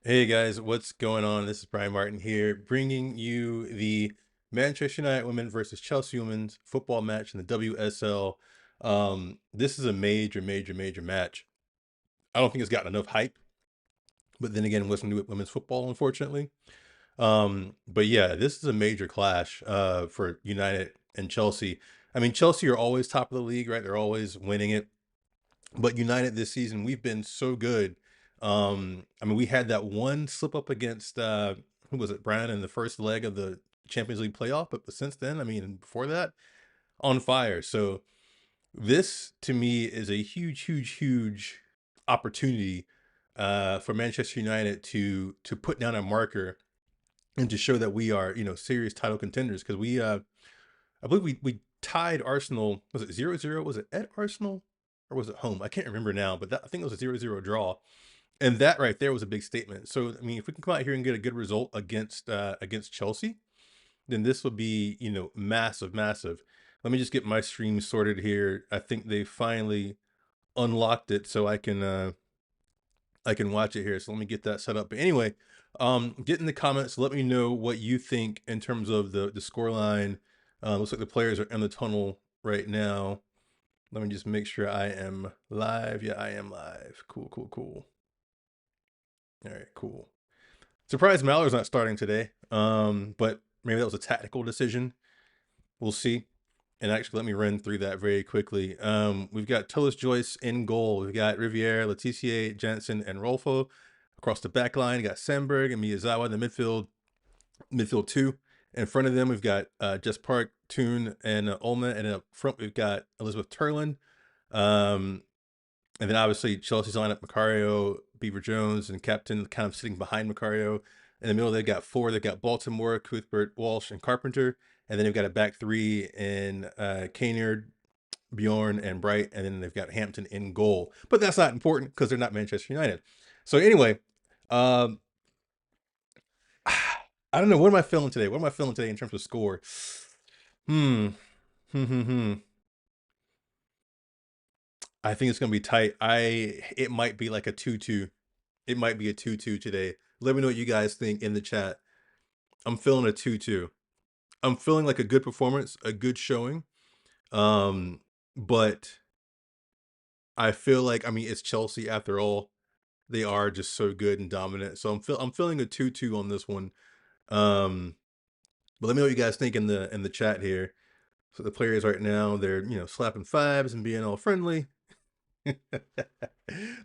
Hey guys, what's going on? This is Brian Martin here, bringing you the Manchester United women versus Chelsea women's football match in the WSL. This is a major, major, major match. I don't think it's gotten enough hype, but then again, what's new with women's football, unfortunately. But yeah, this is a major clash for United and Chelsea. I mean, Chelsea are always top of the league, right? They're always winning it. But United this season, we've been so good. I mean, we had that one slip up against who was it, Bryan, in the first leg of the Champions League playoff. But since then, I mean, before that, on fire. So this to me is a huge, huge, huge opportunity for Manchester United to put down a marker and to show that we are, serious title contenders. Because I believe we tied Arsenal. Was it 0-0? Was it at Arsenal or was it home? I can't remember now, but I think it was a 0-0 draw. And that right there was a big statement. So I mean, if we can come out here and get a good result against Chelsea, then this will be, massive, massive. Let me just get my stream sorted here. I think they finally unlocked it so I can watch it here. So let me get that set up. But anyway, get in the comments. Let me know what you think in terms of the score line. Looks like the players are in the tunnel right now. Let me just make sure I am live. Yeah, I am live. Cool, cool, cool. All right, cool. Surprised Mallory's not starting today. But maybe that was a tactical decision. We'll see. And actually, let me run through that very quickly. We've got Tillis Joyce in goal. We've got Riviere, Letitia, Jansen, and Rolfo. Across the back line, we got Sandberg and Miyazawa in the midfield two. In front of them, we've got Jess Park, Toon, and Ulma. And up front, we've got Elizabeth Turlin. Um, and then obviously Chelsea's lineup, Macario, Beaver Jones, and Captain kind of sitting behind Macario. In the middle, they've got four. They've got Baltimore, Cuthbert, Walsh, and Carpenter. And then they've got a back three in Kaynard, Bjorn, and Bright. And then they've got Hampton in goal. But that's not important because they're not Manchester United. So anyway, um, I don't know. What am I feeling today? What am I feeling today in terms of score? Hmm. Hmm. I think it's gonna be tight. It might be like a 2-2. It might be a 2-2 today. Let me know what you guys think in the chat. I'm feeling a 2-2. I'm feeling like a good performance, a good showing. Um, but I feel like, I mean, it's Chelsea after all. They are just so good and dominant. So I'm feeling a 2-2 on this one. Um, but let me know what you guys think in the chat here. So the players right now, they're, slapping fives and being all friendly.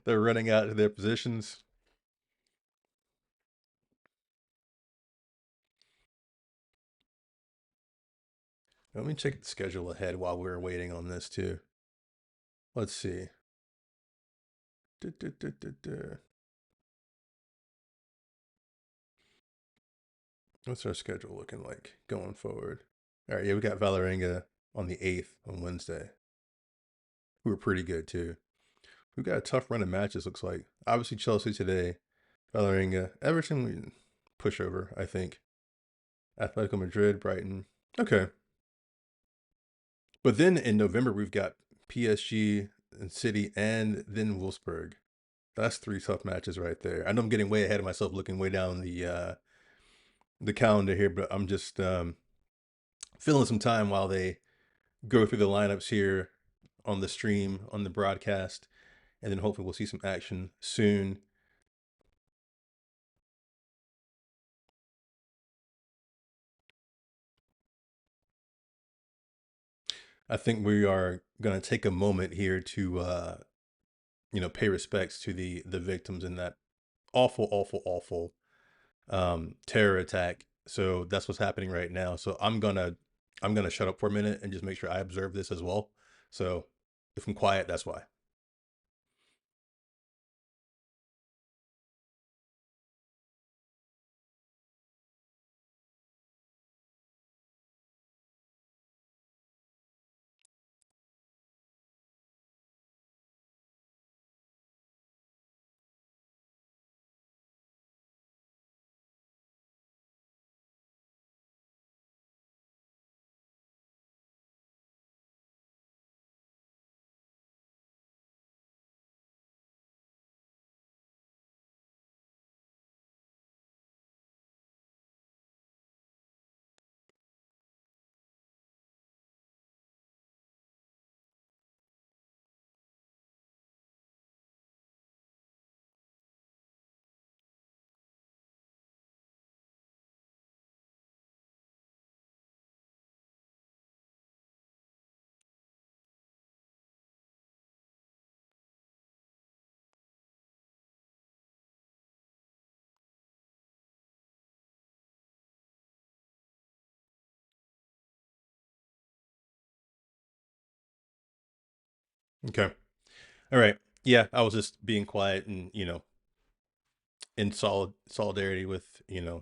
They're running out to their positions. Let me check the schedule ahead while we're waiting on this too. Let's see. Du- du- du- du- du. What's our schedule looking like going forward? All right, yeah, we got Valerenga on the 8th on Wednesday. We were pretty good too. We got a tough run of matches, looks like. Obviously, Chelsea today, Valerenga, Everton, we push over, I think. Atletico Madrid, Brighton. Okay. But then in November, we've got PSG and City and then Wolfsburg. That's three tough matches right there. I know I'm getting way ahead of myself looking way down the calendar here, but I'm just filling some time while they go through the lineups here on the stream, on the broadcast, and then hopefully we'll see some action soon. I think we are going to take a moment here to, pay respects to the victims in that awful, awful, awful terror attack. So that's what's happening right now. So I'm gonna shut up for a minute and just make sure I observe this as well. So if I'm quiet, that's why. Okay. All right. Yeah, I was just being quiet and, in solidarity with, the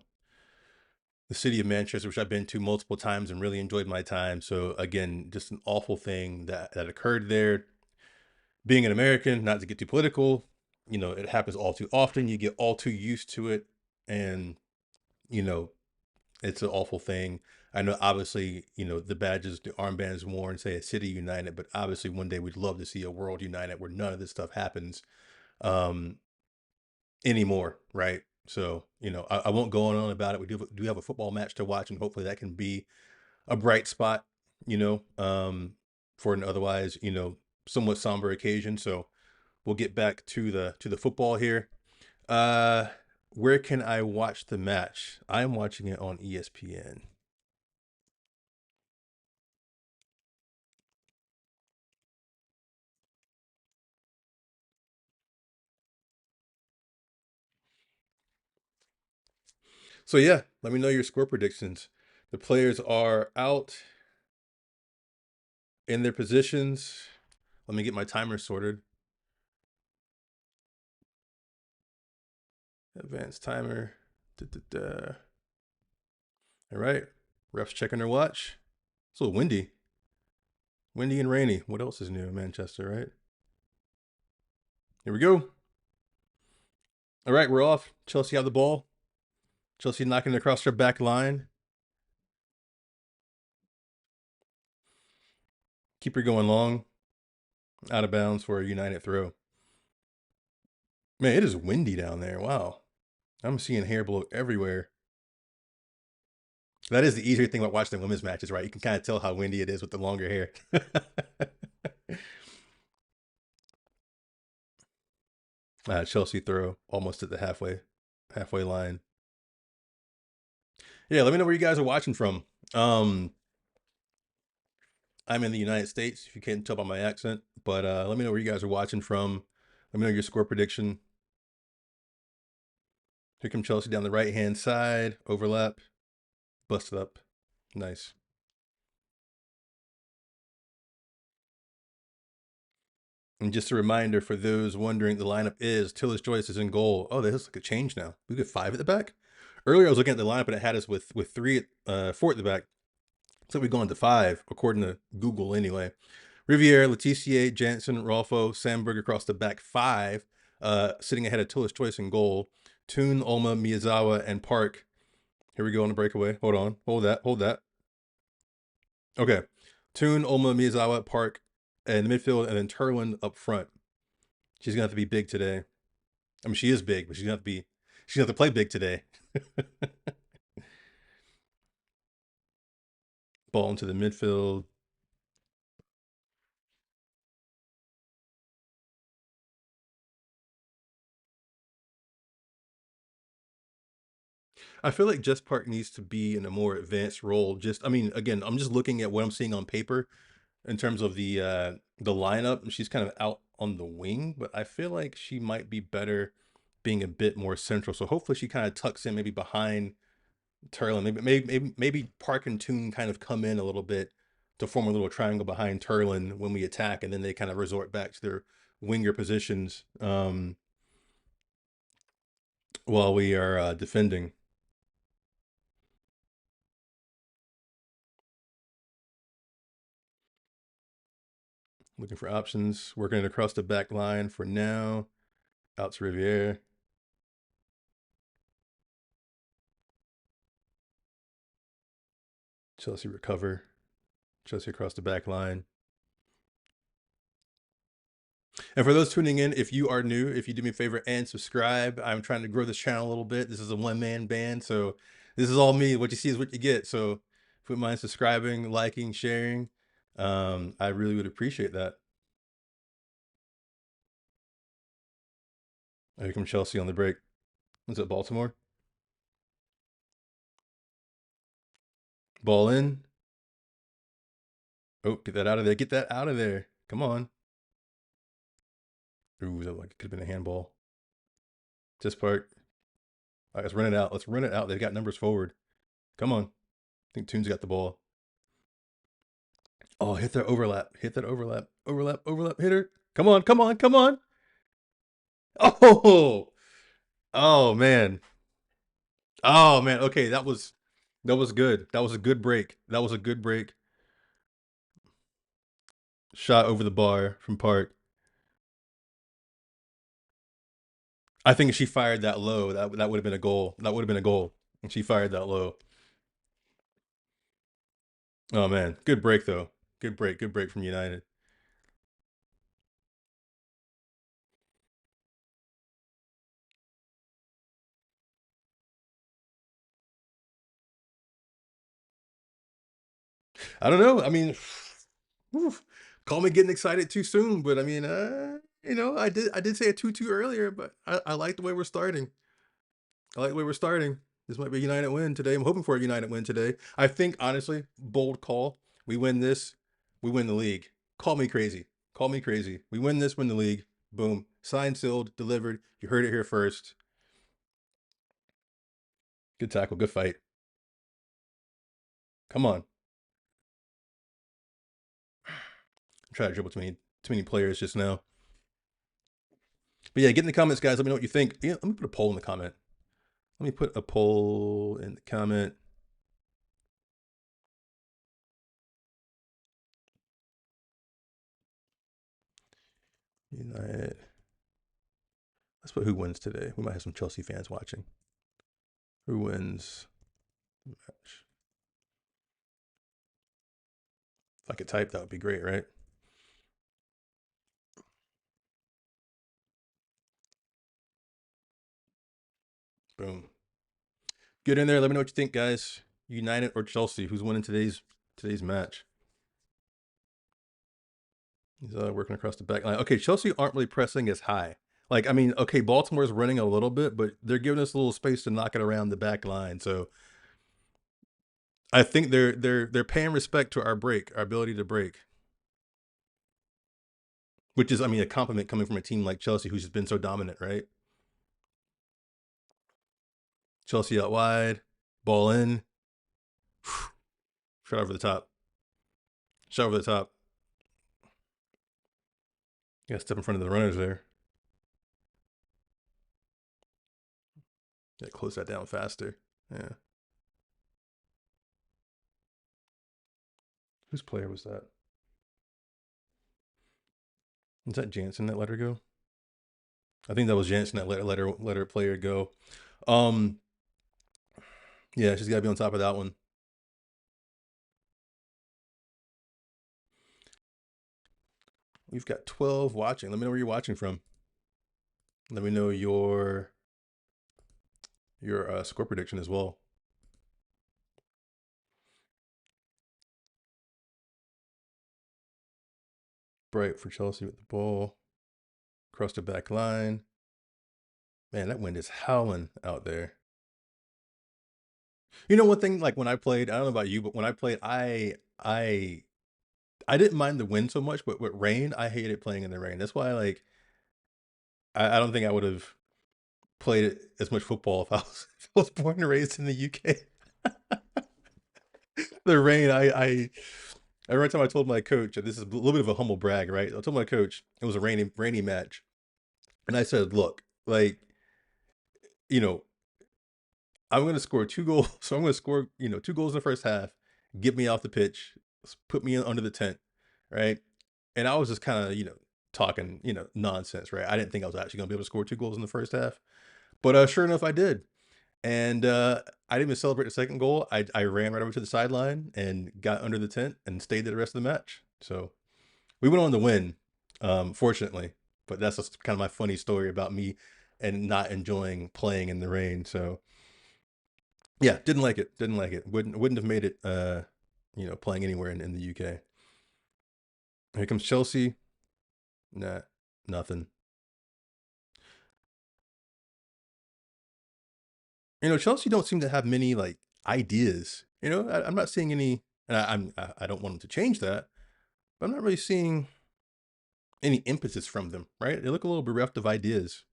city of Manchester, which I've been to multiple times and really enjoyed my time. So again, just an awful thing that occurred there. Being an American, not to get too political, it happens all too often. You get all too used to it, and you know, it's an awful thing. I know, obviously, the badges, the armbands worn say a city united, but obviously, one day we'd love to see a world united where none of this stuff happens um, anymore, right? So, I won't go on about it. We do have a football match to watch, and hopefully, that can be a bright spot, you know, um, for an otherwise, somewhat somber occasion. So we'll get back to the football here. Uh, where can I watch the match? I'm watching it on ESPN. So yeah, let me know your score predictions. The players are out in their positions. Let me get my timer sorted. Advanced timer. Da, da, da. All right. Refs checking their watch. It's a little windy. Windy and rainy. What else is new in Manchester, right? Here we go. All right, we're off. Chelsea have the ball. Chelsea knocking it across their back line. Keeper going long. Out of bounds for a United throw. Man, it is windy down there. Wow. I'm seeing hair blow everywhere. That is the easier thing about watching the women's matches, right? You can kind of tell how windy it is with the longer hair. Chelsea throw almost at the halfway line. Yeah, let me know where you guys are watching from. Um, I'm in the United States, if you can't tell by my accent, but let me know where you guys are watching from. Let me know your score prediction. Here comes Chelsea down the right hand side. Overlap. Busted up. Nice. And just a reminder for those wondering, the lineup is Tillis Joyce is in goal. Oh, there's like a change now. We got 5 at the back. Earlier I was looking at the lineup and it had us with 4 at the back. So we've gone to 5, according to Google anyway. Riviere, Letitia, Jansen, Rolfo, Sandberg across the back 5, sitting ahead of Tillis Joyce in goal. Toon, Olma, Miyazawa, and Park. Here we go on the breakaway. Hold on. Hold that. Okay. Toon, Olma, Miyazawa, Park in the midfield, and then Turlin up front. She's gonna have to be big today. I mean, she is big, but she's gonna have to play big today. Ball into the midfield. I feel like Jess Park needs to be in a more advanced role. I mean, again, I'm just looking at what I'm seeing on paper in terms of the lineup. She's kind of out on the wing, but I feel like she might be better being a bit more central. So hopefully she kind of tucks in maybe behind Turlin. Maybe Park and Toon kind of come in a little bit to form a little triangle behind Turlin when we attack, and then they kind of resort back to their winger positions while we are defending. Looking for options, working it across the back line for now. Out to Riviere. Chelsea recover. Chelsea across the back line. And for those tuning in, if you are new, if you do me a favor and subscribe, I'm trying to grow this channel a little bit. This is a one-man band, so this is all me. What you see is what you get. So if you wouldn't mind subscribing, liking, sharing, I really would appreciate that. Here comes Chelsea on the break. Was it Baltimore? Ball in. Oh, get that out of there. Get that out of there. Come on. Ooh, that could have been a handball. Just Park. All right, let's run it out. Let's run it out. They've got numbers forward. Come on. I think Toon's got the ball. Oh, hit that overlap. Hit that overlap. Overlap. Hit her. Come on, come on, come on. Oh, oh man. Oh man. Okay, that was good. That was a good break. That was a good break. Shot over the bar from Park. I think if she fired that low, that would have been a goal. That would have been a goal. And she fired that low. Oh man, good break though. Good break. Good break from United. I don't know. I mean, oof, call me getting excited too soon, but I mean, I did say a 2-2 earlier, but I like the way we're starting. I like the way we're starting. This might be a United win today. I'm hoping for a United win today. I think honestly, bold call. We win this, we win the league. Call me crazy. Call me crazy. We win this, win the league. Boom. Signed, sealed, delivered. You heard it here first. Good tackle, good fight. Come on. I'm trying to dribble too many players just now. But yeah, get in the comments, guys. Let me know what you think. Yeah, let me put a poll in the comment. Let me put a poll in the comment. United. Let's put who wins today. We might have some Chelsea fans watching. Who wins the match? If I could type, that would be great, right? Boom. Get in there. Let me know what you think, guys. United or Chelsea? Who's winning today's match? He's working across the back line. Okay, Chelsea aren't really pressing as high. Like, I mean, okay, Baltimore's running a little bit, but they're giving us a little space to knock it around the back line. So I think they're paying respect to our break, our ability to break, which is, I mean, a compliment coming from a team like Chelsea, who's just been so dominant, right? Chelsea out wide, ball in, shot over the top, shot over the top. You got to step in front of the runners there. Got to close that down faster. Yeah. Whose player was that? Was that Jansen that let her go? I think that was Jansen that let her player go. Um, yeah, she's got to be on top of that one. We've got 12 watching. Let me know where you're watching from. Let me know your score prediction as well. Bright for Chelsea with the ball. Across the back line. Man, that wind is howling out there. You know, one thing, like when I played, I don't know about you, but when I played, I didn't mind the wind so much, but with rain, I hated playing in the rain. That's why, like, I don't think I would have played as much football if I was, if I was born and raised in the UK. The rain, every time I told my coach, and this is a little bit of a humble brag, right? I told my coach it was a rainy match, and I said, "Look, like, you know, I'm going to score 2 goals, so I'm going to score, 2 goals in the first half, get me off the pitch, put me under the tent, right?" And I was just kind of, talking, nonsense, right? I didn't think I was actually going to be able to score 2 goals in the first half, but sure enough, I did. And I didn't even celebrate the second goal. I ran right over to the sideline and got under the tent and stayed there the rest of the match. So we went on to win, fortunately. But that's just kind of my funny story about me and not enjoying playing in the rain. So yeah, didn't like it. Didn't like it. Wouldn't have made it. Playing anywhere in the UK. Here comes Chelsea. Nah, nothing. Chelsea don't seem to have many like ideas. I'm not seeing any. And I don't want them to change that, but I'm not really seeing any impetus from them. Right? They look a little bereft of ideas.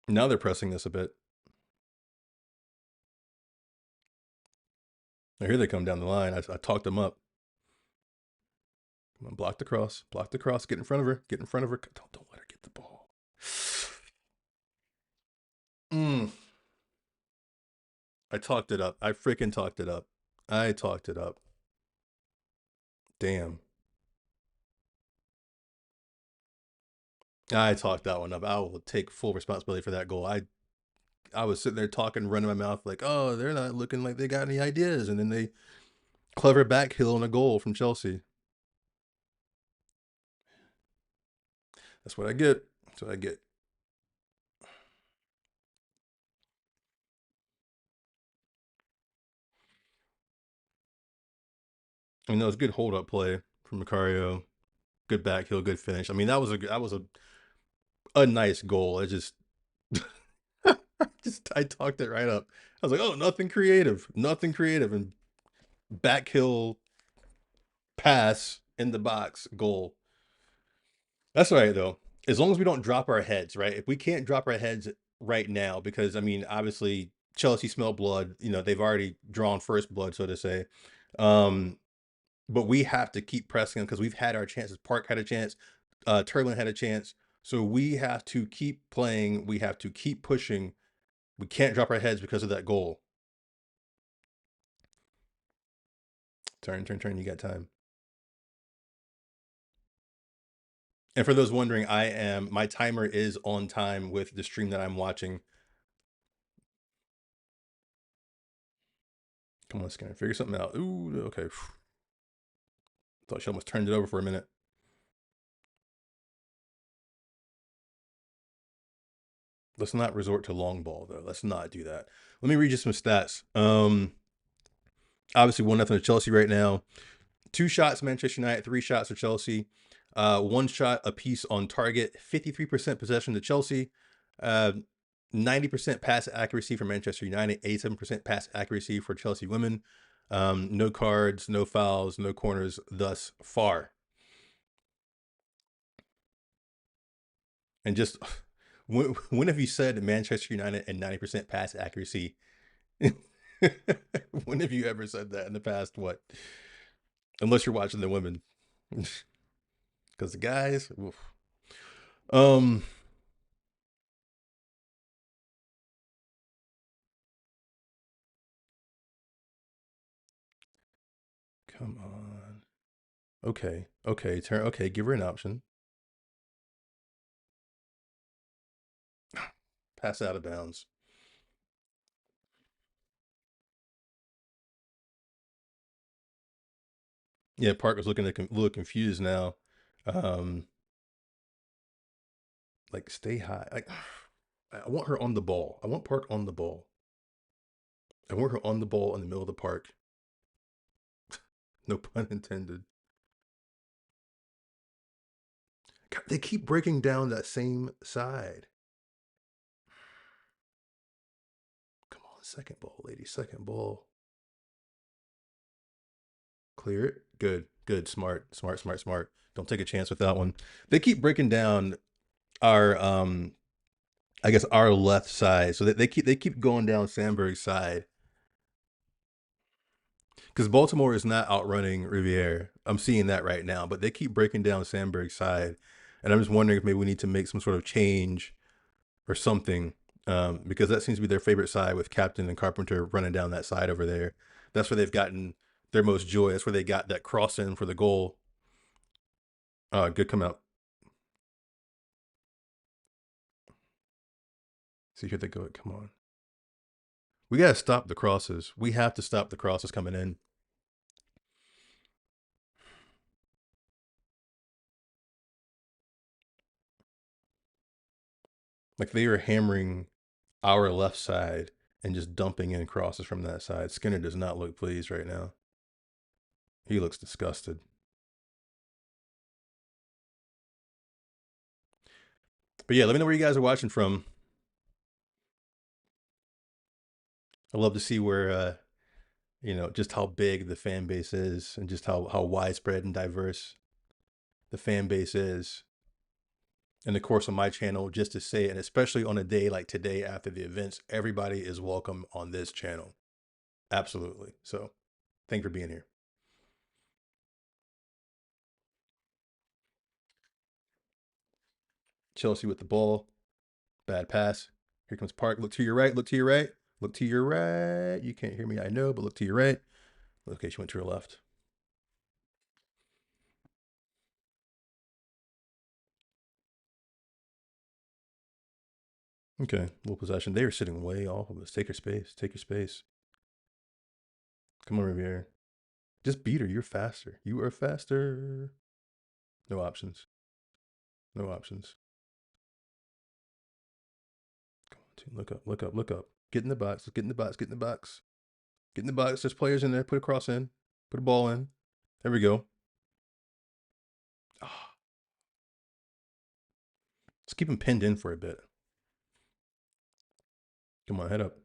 Now they're pressing this a bit. Now here they come down the line. I talked them up. Come on, block the cross. Block the cross. Get in front of her. Get in front of her. Don't let her get the ball. Mm, I talked it up. I freaking talked it up. I talked it up. Damn. I talked that one up. I will take full responsibility for that goal. I was sitting there talking, running my mouth like, oh, they're not looking like they got any ideas. And then they clever back heel and a goal from Chelsea. That's what I get. That's what I get. I mean, that was good hold up play from Macario. Good back heel, good finish. I mean, that was a nice goal. It just I talked it right up. I was like, oh, nothing creative, and back heel pass in the box goal. That's all right though. As long as we don't drop our heads, right? If we can't drop our heads right now, because I mean, obviously Chelsea smell blood. You know, they've already drawn first blood, so to say. Um, but we have to keep pressing them because we've had our chances. Park had a chance. Turbulent had a chance. So we have to keep playing. We have to keep pushing. We can't drop our heads because of that goal. Turn, turn, turn. You got time. And for those wondering, my timer is on time with the stream that I'm watching. Come on, Skinner, figure something out. Ooh, okay. Thought she almost turned it over for a minute. Let's not resort to long ball though. Let's not do that. Let me read you some stats. Obviously 1-0 to Chelsea right now. 2 shots Manchester United, 3 shots for Chelsea. 1 shot apiece on target. 53% possession to Chelsea. 90% pass accuracy for Manchester United. 87% pass accuracy for Chelsea women. No cards, no fouls, no corners thus far. And just when have you said Manchester United and 90% pass accuracy? When have you ever said that in the past? What? Unless you're watching the women, because the guys. Oof. Um, come on. Okay, okay, turn. Okay, give her an option. Pass out of bounds. Yeah, Parker's looking a little confused now. Um, like stay high. Like I want her on the ball. I want Park on the ball. I want her on the ball in the middle of the park. No pun intended. God, they keep breaking down that same side. Come on, second ball, lady. Second ball. Clear it. Good, good, smart, smart, smart, smart. Don't take a chance with that one. They keep breaking down our I guess our left side. So they keep going down Sandberg's side. Because Baltimore is not outrunning Riviere. I'm seeing that right now, but they keep breaking down Sandberg's side. And I'm just wondering if maybe we need to make some sort of change or something. Because that seems to be their favorite side with Captain and Carpenter running down that side over there. That's where they've gotten their most joy. That's where they got that cross in for the goal. Good come out. See, here they go. Come on. We got to stop the crosses. We have to stop the crosses coming in. Like they are hammering our left side and just dumping in crosses from that side. Skinner does not look pleased right now. He looks disgusted. But yeah, let me know where you guys are watching from. I love to see where just how big the fan base is and just how widespread and diverse the fan base is. In the course of my channel, just to say, and especially on a day like today after the events, everybody is welcome on this channel. Absolutely. So thank you for being here. Chelsea with the ball. Bad pass. Here comes Park. Look to your right. Look to your right. Look to your right. You can't hear me, I know, but look to your right. Okay, she went to her left. Okay, little possession. They are sitting way off of us. Take your space. Take your space. Come on, Riviere. Just beat her. You're faster. You are faster. No options. No options. Come on, team. Look up. Look up. Look up. Get in the box. Let's get in the box. Get in the box. Get in the box. There's players in there. Put a cross in. Put a ball in. There we go. Oh, let's keep him pinned in for a bit. Come on, head up.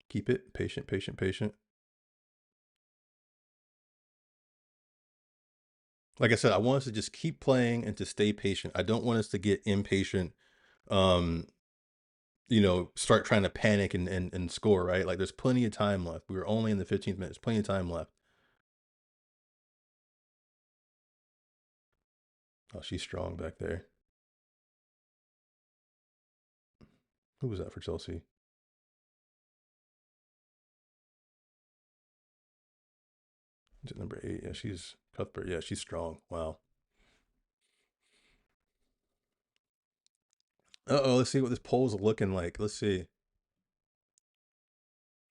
Keep it patient, patient, patient. Like I said, I want us to just keep playing and to stay patient. I don't want us to get impatient. Um, start trying to panic and score, right? Like there's plenty of time left. We were only in the 15th minute. There's plenty of time left. Oh, she's strong back there. Who was that for Chelsea? Is it number 8? Yeah, she's Cuthbert. Yeah, she's strong. Wow. Uh-oh, let's see what this poll's looking like. Let's see.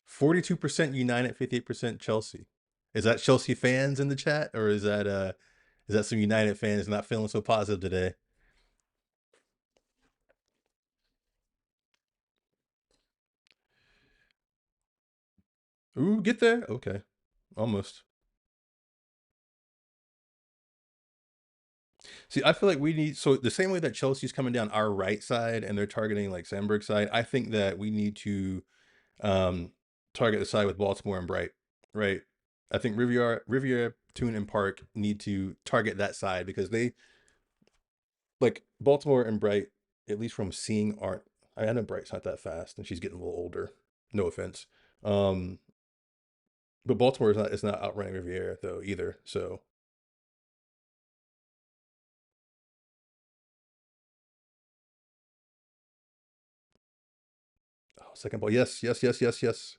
42% United, 58% Chelsea. Is that Chelsea fans in the chat, or is that some United fans not feeling so positive today? Ooh, get there. Okay. Almost. See, I feel like we need, so the same way that Chelsea's coming down our right side and they're targeting like Sandberg's side, I think that we need to um target the side with Baltimore and Bright, right? I think Riviera, Toon, and Park need to target that side because they, like Baltimore and Bright, at least from seeing, aren't, I know Bright's not that fast and she's getting a little older. No offense. Um, but Baltimore is not outrunning Riviera though either. So oh, second ball. Yes, yes, yes, yes, yes.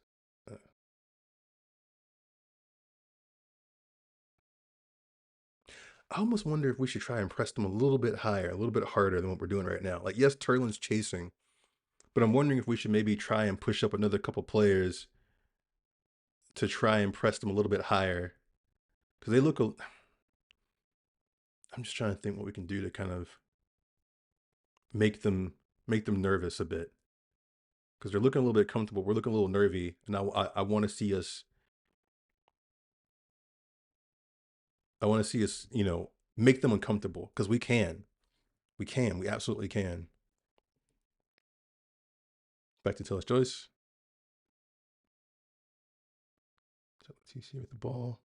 I almost wonder if we should try and press them a little bit higher, a little bit harder than what we're doing right now. Like, yes, Turlin's chasing, but I'm wondering if we should maybe try and push up another couple players to try and press them a little bit higher. Because they look, I'm just trying to think what we can do to kind of make them nervous a bit. Because they're looking a little bit comfortable. We're looking a little nervy. And I want to see us, make them uncomfortable. Because we can. We can. We absolutely can. Back to Taylor Joyce. TC with the ball.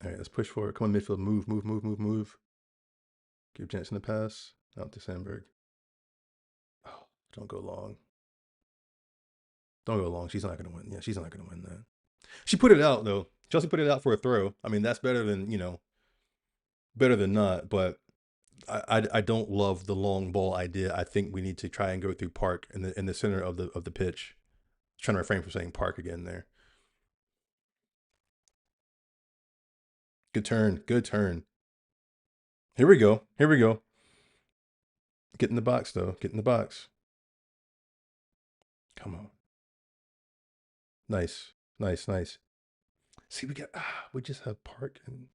All right, let's push forward. Come on, midfield. Move, move, move, move, move. Give Jensen the pass. Out to Sandberg. Oh, don't go long. Don't go long. She's not going to win. Yeah, she's not going to win that. She put it out, though. Chelsea put it out for a throw. I mean, that's better than, better than not. But I don't love the long ball idea. I think we need to try and go through Park in the center of the pitch. I'm trying to refrain from saying Park again there. Good turn. Good turn. Here we go. Here we go. Get in the box, though. Get in the box. Come on. Nice. Nice, nice. See, we just have Park and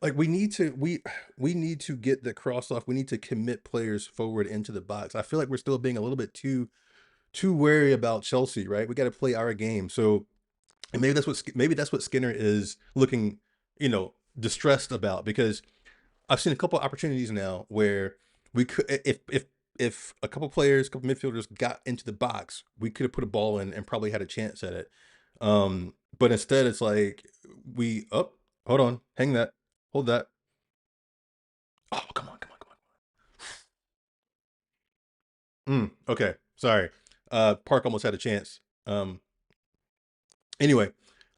like we need to get the cross off. We need to commit players forward into the box. I feel like we're still being a little bit too wary about Chelsea, right? We got to play our game. So and maybe that's what Skinner is looking, distressed about because I've seen a couple of opportunities now where we could if a couple players, a couple midfielders got into the box, we could have put a ball in and probably had a chance at it. But instead it's like hold on, hang that, hold that. Oh, come on, come on, come on. Okay, sorry. Park almost had a chance. Anyway,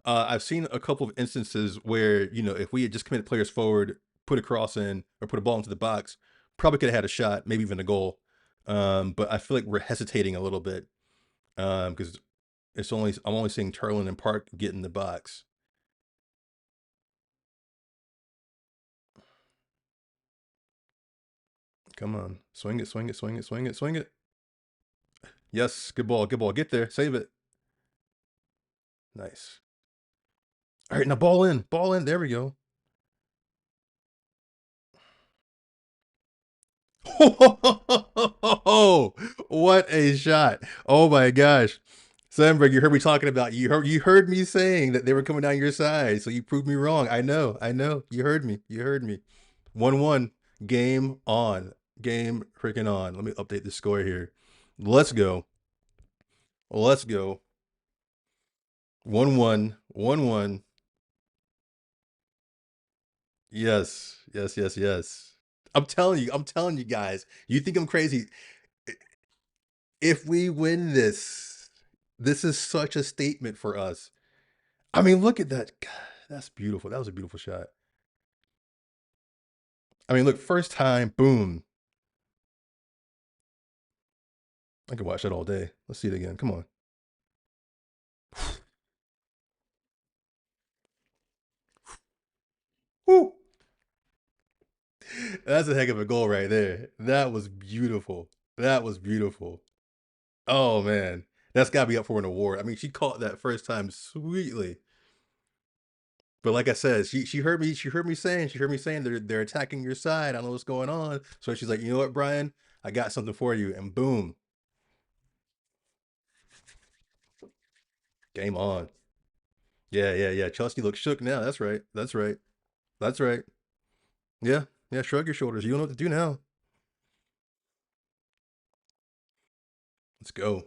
I've seen a couple of instances where, if we had just committed players forward, put a cross in, or put a ball into the box, probably could have had a shot, maybe even a goal. But I feel like we're hesitating a little bit because I'm only seeing Turlin and Park get in the box. Come on, swing it, swing it, swing it, swing it, swing it. Yes, good ball, good ball. Get there, save it. Nice. All right, now ball in, ball in. There we go. Oh, what a shot! Oh my gosh, Sandberg, you heard me talking about you heard me saying that they were coming down your side, so you proved me wrong. I know. You heard me. You heard me. 1-1. Game on. Game freaking on. Let me update the score here. Let's go. Let's go. 1-1. 1-1. Yes. Yes. Yes. Yes. I'm telling you guys. You think I'm crazy? If we win this, this is such a statement for us. I mean, look at that. God, that's beautiful. That was a beautiful shot. I mean, look, first time, boom. I could watch that all day. Let's see it again. Come on. Woo. That's a heck of a goal right there. That was beautiful. That was beautiful. Oh man, that's got to be up for an award. I mean, she caught that first time sweetly. But like I said, she heard me. She heard me saying they're attacking your side. I don't know what's going on. So she's like, you know what, Bryan? I got something for you. And boom, game on. Yeah, yeah, yeah. Chelsea looks shook now. That's right. That's right. That's right. Yeah, yeah. Shrug your shoulders. You don't know what to do now. Let's go.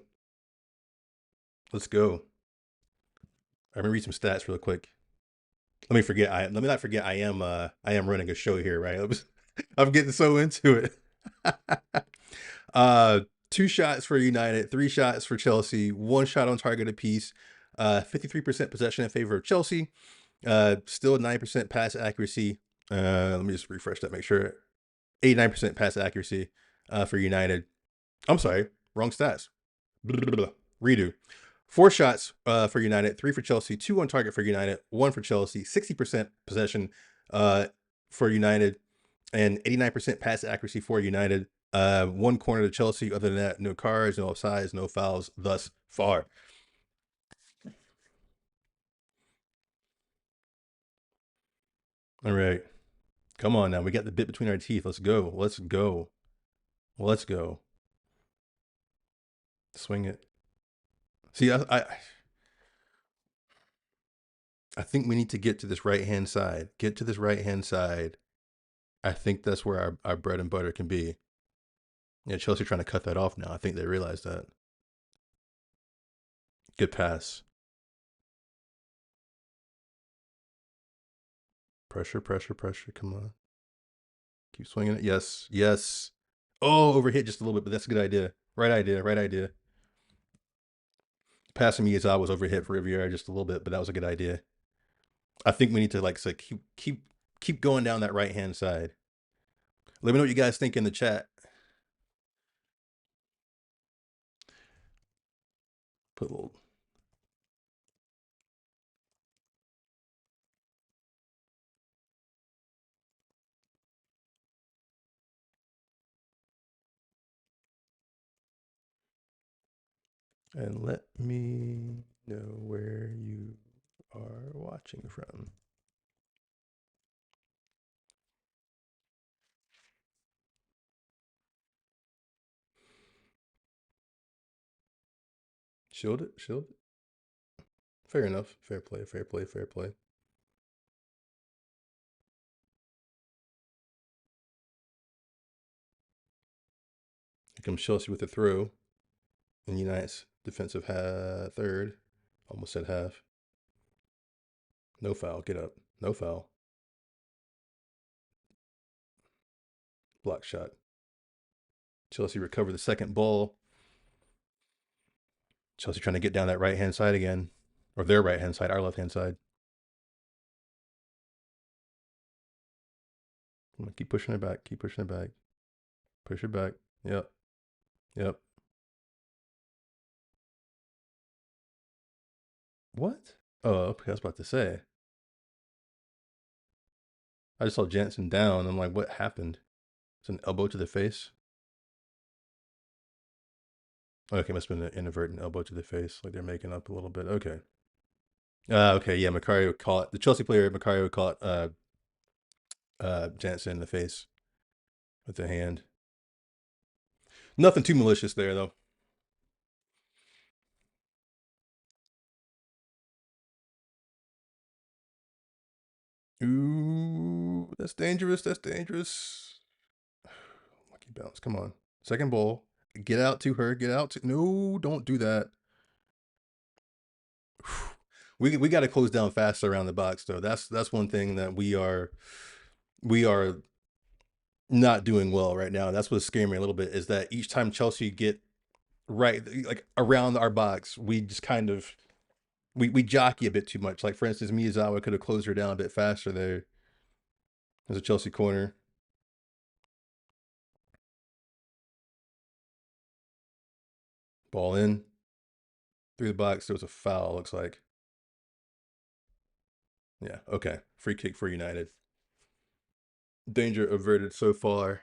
Let's go. I'm gonna read some stats real quick. Let me not forget I am running a show here, right? I'm getting so into it. uh 2 shots for United, 3 shots for Chelsea, 1 shot on target apiece, 53% possession in favor of Chelsea, still 9% pass accuracy. Let me just refresh that, make sure. 89% pass accuracy for United. I'm sorry, wrong stats. Blah, blah, blah. Redo. 4 shots for United, 3 for Chelsea, 2 on target for United, 1 for Chelsea, 60% possession uh, for United, and 89% pass accuracy for United. 1 corner to Chelsea. Other than that, no cards, no offsides, no fouls thus far. All right. Come on now. We got the bit between our teeth. Let's go. Let's go. Let's go. Swing it. See, I think we need to get to this right hand side. Get to this right hand side. I think that's where our bread and butter can be. Yeah, Chelsea trying to cut that off now. I think they realize that. Good pass. Pressure, pressure, pressure. Come on. Keep swinging it. Yes, yes. Oh, overhit just a little bit, but that's a good idea. Right idea, right idea. Passing Miyazawa was overhit for Riviera just a little bit, but that was a good idea. I think we need to like keep going down that right hand side. Let me know what you guys think in the chat. Put a little. And let me know where you are watching from. Shield it, shield it. Fair enough. Fair play, fair play, fair play. Here comes Chelsea with a throw. And United's defensive third. Almost said half. No foul. Get up. No foul. Block shot. Chelsea recovered the second ball. Chelsea trying to get down that right hand side again, or their right hand side, our left hand side. Keep pushing it back. Keep pushing it back. Push it back. Yep. Yep. What? Oh, okay, I was about to say. I just saw Jansen down. I'm like, what happened? It's an elbow to the face. Okay, must have been an inadvertent elbow to the face. Like they're making up a little bit. Okay. Okay, yeah, Macario caught the Chelsea player. Macario caught Jansen in the face with the hand. Nothing too malicious there though. Ooh, that's dangerous. That's dangerous. Lucky bounce. Come on. Second ball. Get out to her. Get out to. No, don't do that. We got to close down faster around the box though. That's one thing that we are not doing well right now. That's what's scaring me a little bit is that each time Chelsea get right like around our box, we just kind of we jockey a bit too much. Like for instance, Miyazawa could have closed her down a bit faster there. There's a Chelsea corner. Ball in through the box. There was a foul. Looks like. Yeah. Okay. Free kick for United. Danger averted so far.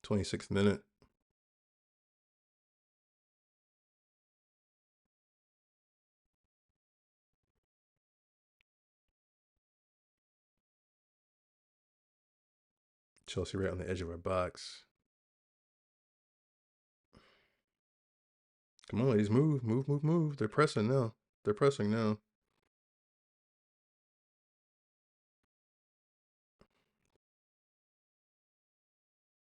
26th minute. Chelsea right on the edge of our box. Come on, ladies, move, move, move, move. They're pressing now. They're pressing now.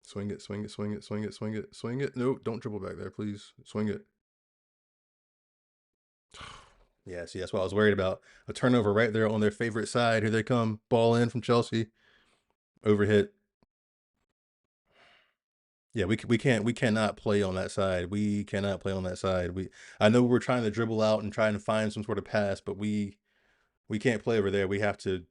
Swing it, swing it, swing it, swing it, swing it, swing it. No, don't dribble back there, please. Swing it. Yeah, see, that's what I was worried about. A turnover right there on their favorite side. Here they come. Ball in from Chelsea. Overhit. Yeah, we cannot play on that side. We cannot play on that side. I know we're trying to dribble out and trying to find some sort of pass, but we can't play over there. We have to.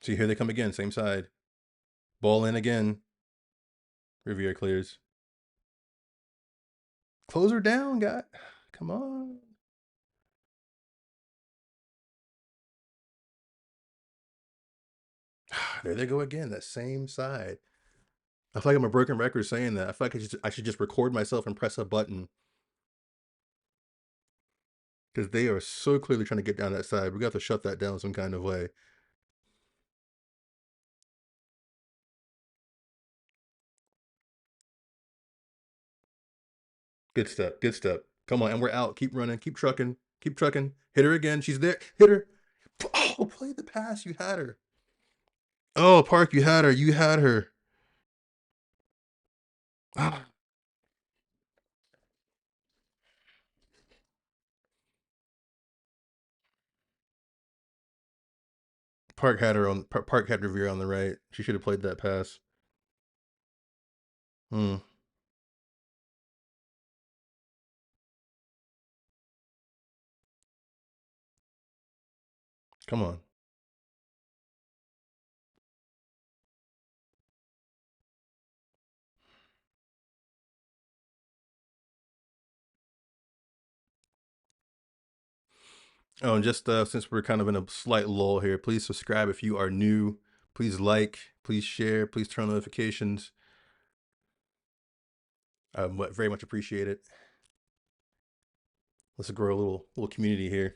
See, here they come again. Same side. Ball in again. Riviere clears. Close her down, guy. Come on. There they go again. That same side. I feel like I'm a broken record saying that. I feel like I should just record myself and press a button because they are so clearly trying to get down that side. We got to shut that down some kind of way. Good step. Good step. Come on, and we're out. Keep running. Keep trucking. Keep trucking. Hit her again. She's there. Hit her. Oh, play the pass. You had her. Oh, Park, you had her. You had her. Ah. Park had her on. Park had Revere on the right. She should have played that pass. Hmm. Come on. Oh, and just since we're kind of in a slight lull here, please subscribe if you are new. Please like, please share, please turn on notifications. I very much appreciate it. Let's grow a little community here.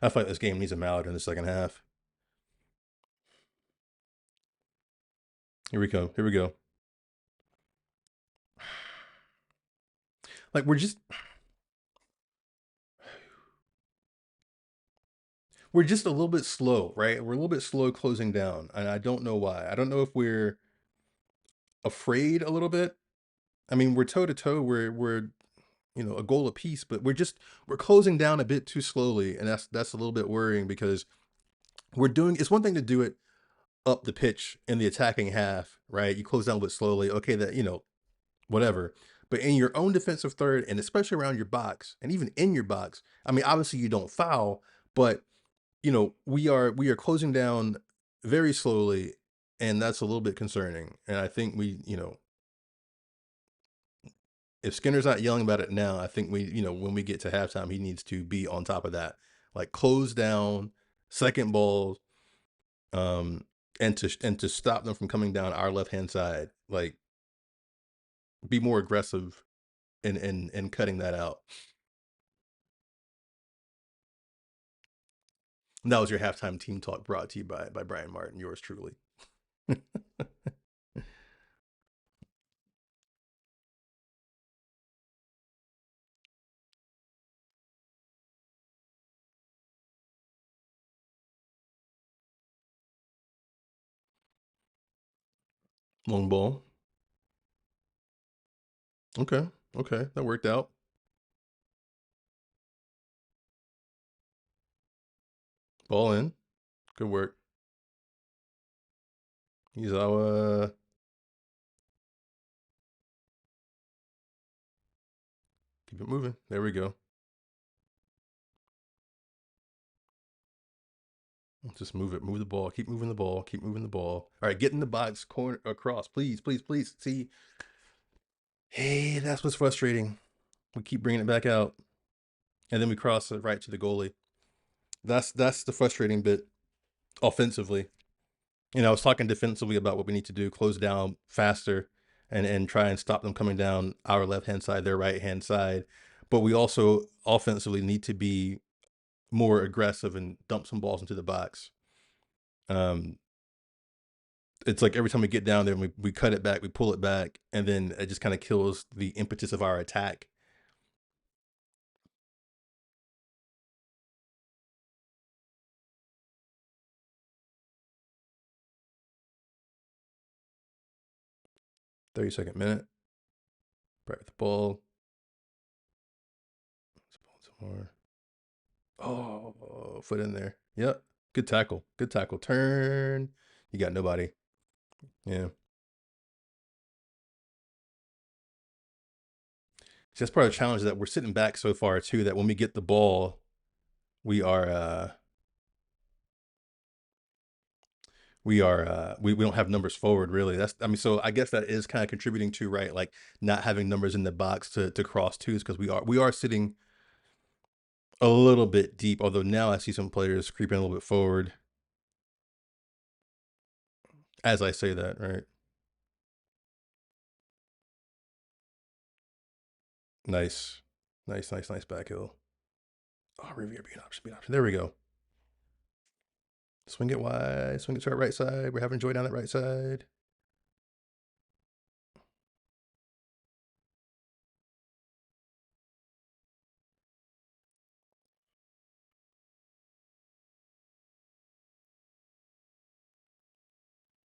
I feel like this game needs a Manutd in the second half. Here we go. Here we go. Like we're just a little bit slow, right? We're a little bit slow closing down, and I don't know why. I don't know if we're afraid a little bit. I mean, we're toe to toe. We're a goal apiece, but we're closing down a bit too slowly, and that's a little bit worrying because we're doing. It's one thing to do it up the pitch in the attacking half, right? You close down a bit slowly. Okay, that whatever. But in your own defensive third, and especially around your box, and even in your box, I mean, obviously you don't foul, but we are closing down very slowly, and that's a little bit concerning. And I think if Skinner's not yelling about it now, I think when we get to halftime, he needs to be on top of that, like close down, second balls, um, and to stop them from coming down our left hand side, like be more aggressive in cutting that out. And that was your halftime team talk brought to you by Bryan Martin, yours truly. Long ball. Okay. Okay. That worked out. Ball in. Good work. He's our keep it moving. There we go. Just move it. Move the ball. Keep moving the ball. Keep moving the ball. All right, get in the box, corner across. Please, please, please. See, hey, that's what's frustrating. We keep bringing it back out, and then we cross it right to the goalie. That's the frustrating bit offensively. I was talking defensively about what we need to do, close down faster and try and stop them coming down our left hand side, their right hand side. But we also offensively need to be more aggressive and dump some balls into the box. Um, it's like every time we get down there, we cut it back, we pull it back, and then it just kind of kills the impetus of our attack. 30-second minute. Right with the ball. Some more. Oh, foot in there. Yep. Good tackle. Good tackle. Turn. You got nobody. Yeah. So that's part of the challenge that we're sitting back so far too, that when we get the ball, we are we don't have numbers forward really. That's I mean, so I guess that is kind of contributing to, right, like not having numbers in the box to cross twos, because we are sitting a little bit deep, although now I see some players creeping a little bit forward as I say that, right? Nice. Nice, nice, nice back heel. Oh, Riviera be an option, be an option. There we go. Swing it wide, swing it to our right side. We're having joy down that right side.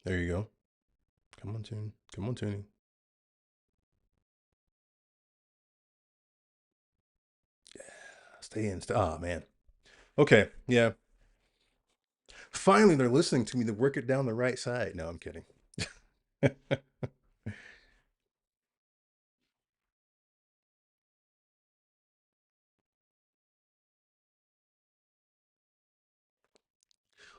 There you go. Come on, Tune. Come on, Tuning. Yeah, stay in. Oh, man. Okay, yeah. Finally, they're listening to me to work it down the right side. No, I'm kidding.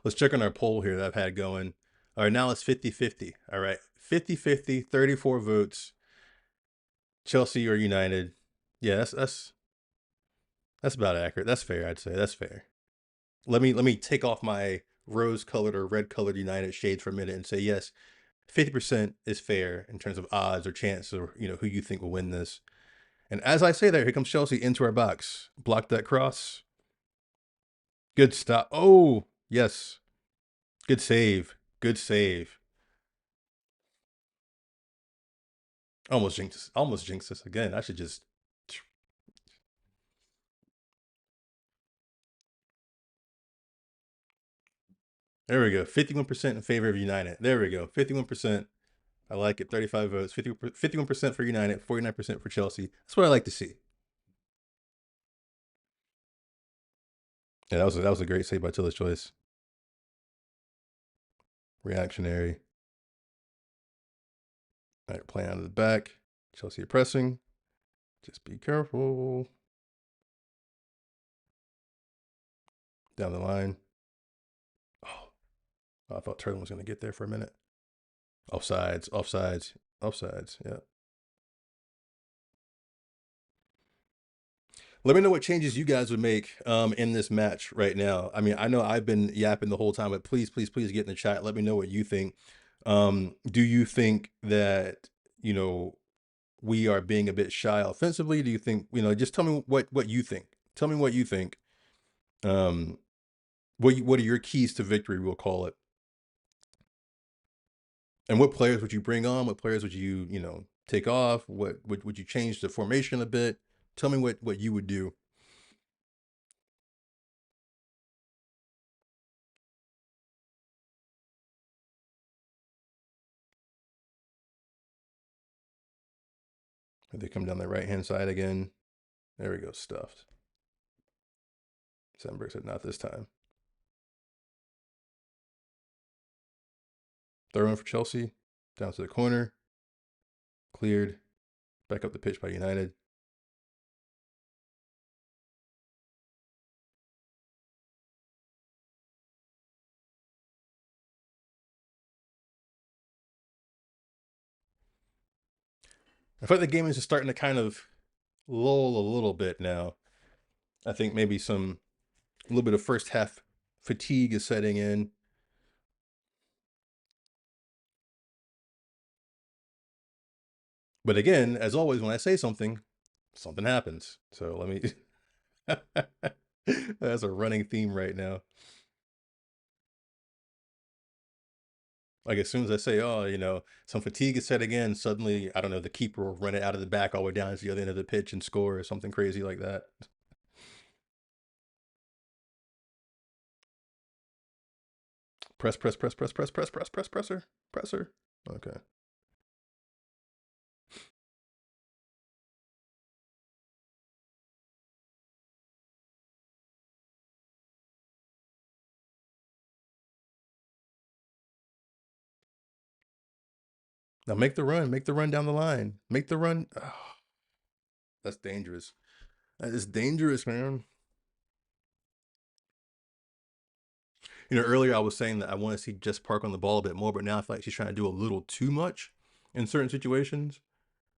Let's check on our poll here that I've had going. All right, now it's 50-50. All right, 50-50, 34 votes. Chelsea or United. Yeah, that's about accurate. That's fair, I'd say. That's fair. Let me take off my rose-colored or red-colored United shades for a minute and say yes, 50% is fair in terms of odds or chance, or who you think will win this. And as I say that, here comes Chelsea into our box. Block that cross. Good stop. Oh, yes. Good save. Good save. Almost jinxed us again. I should just. There we go. 51% in favor of United. There we go. 51%. I like it. 35 votes, 51% for United, 49% for Chelsea. That's what I like to see. Yeah, that was a great save by Tiller's choice. Reactionary. All right, playing out of the back. Chelsea are pressing. Just be careful. Down the line. Oh, I thought Turlin was going to get there for a minute. Offsides, offsides, offsides. Yeah. Let me know what changes you guys would make in this match right now. I mean, I know I've been yapping the whole time, but please, please, please get in the chat. Let me know what you think. Do you think that, you know, we are being a bit shy offensively? Do you think, just tell me what you think. Tell me what you think. Um, what are your keys to victory, we'll call it. And what players would you bring on? What players would you, take off? What would you change the formation a bit? Tell me what you would do. They come down the right hand side again. There we go, stuffed. Sandberg said, not this time. Throw in for Chelsea. Down to the corner. Cleared. Back up the pitch by United. I feel like the game is just starting to kind of lull a little bit now. I think maybe a little bit of first half fatigue is setting in. But again, as always, when I say something happens. So let me. That's a running theme right now. Like as soon as I say, oh, some fatigue is setting in, suddenly, I don't know, the keeper will run it out of the back all the way down to the other end of the pitch and score or something crazy like that. Press, press, press, press, press, press, press, press, presser, presser. Okay. Now make the run. Make the run down the line. Make the run. Oh, that's dangerous. That is dangerous, man. Earlier I was saying that I want to see Jess Park on the ball a bit more, but now I feel like she's trying to do a little too much in certain situations.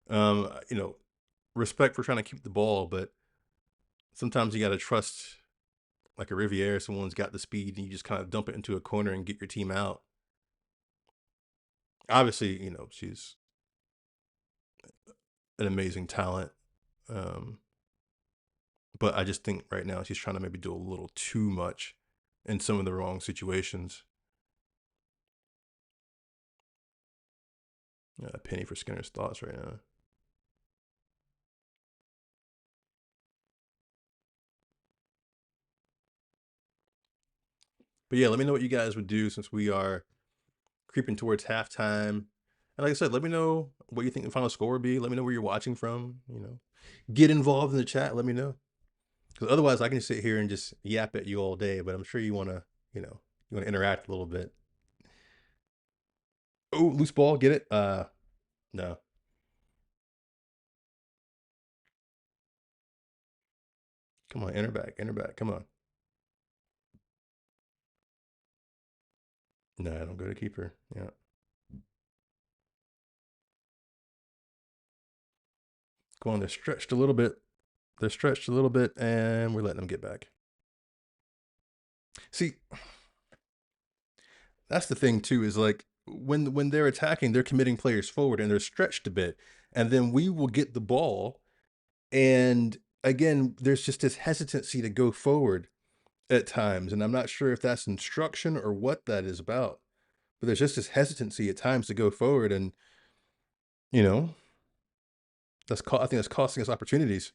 Respect for trying to keep the ball, but sometimes you got to trust, like a Riviere, someone's got the speed and you just kind of dump it into a corner and get your team out. Obviously, she's an amazing talent. But I just think right now she's trying to maybe do a little too much in some of the wrong situations. A penny for Skinner's thoughts right now. But yeah, let me know what you guys would do since we are creeping towards halftime. And like I said, let me know what you think the final score would be. Let me know where you're watching from. Get involved in the chat. Let me know. Because otherwise, I can just sit here and just yap at you all day. But I'm sure you want to, you want to interact a little bit. Oh, loose ball. Get it? No. Come on, enter back. Enter back. Come on. No, I don't go to keeper. Yeah. Go on. They're stretched a little bit. They're stretched a little bit, and we're letting them get back. See, that's the thing too. Is like when they're attacking, they're committing players forward, and they're stretched a bit, and then we will get the ball, and again, there's just this hesitancy to go forward at times, and I'm not sure if that's instruction or what that is about. But there's just this hesitancy at times to go forward, and you know, I think that's costing us opportunities.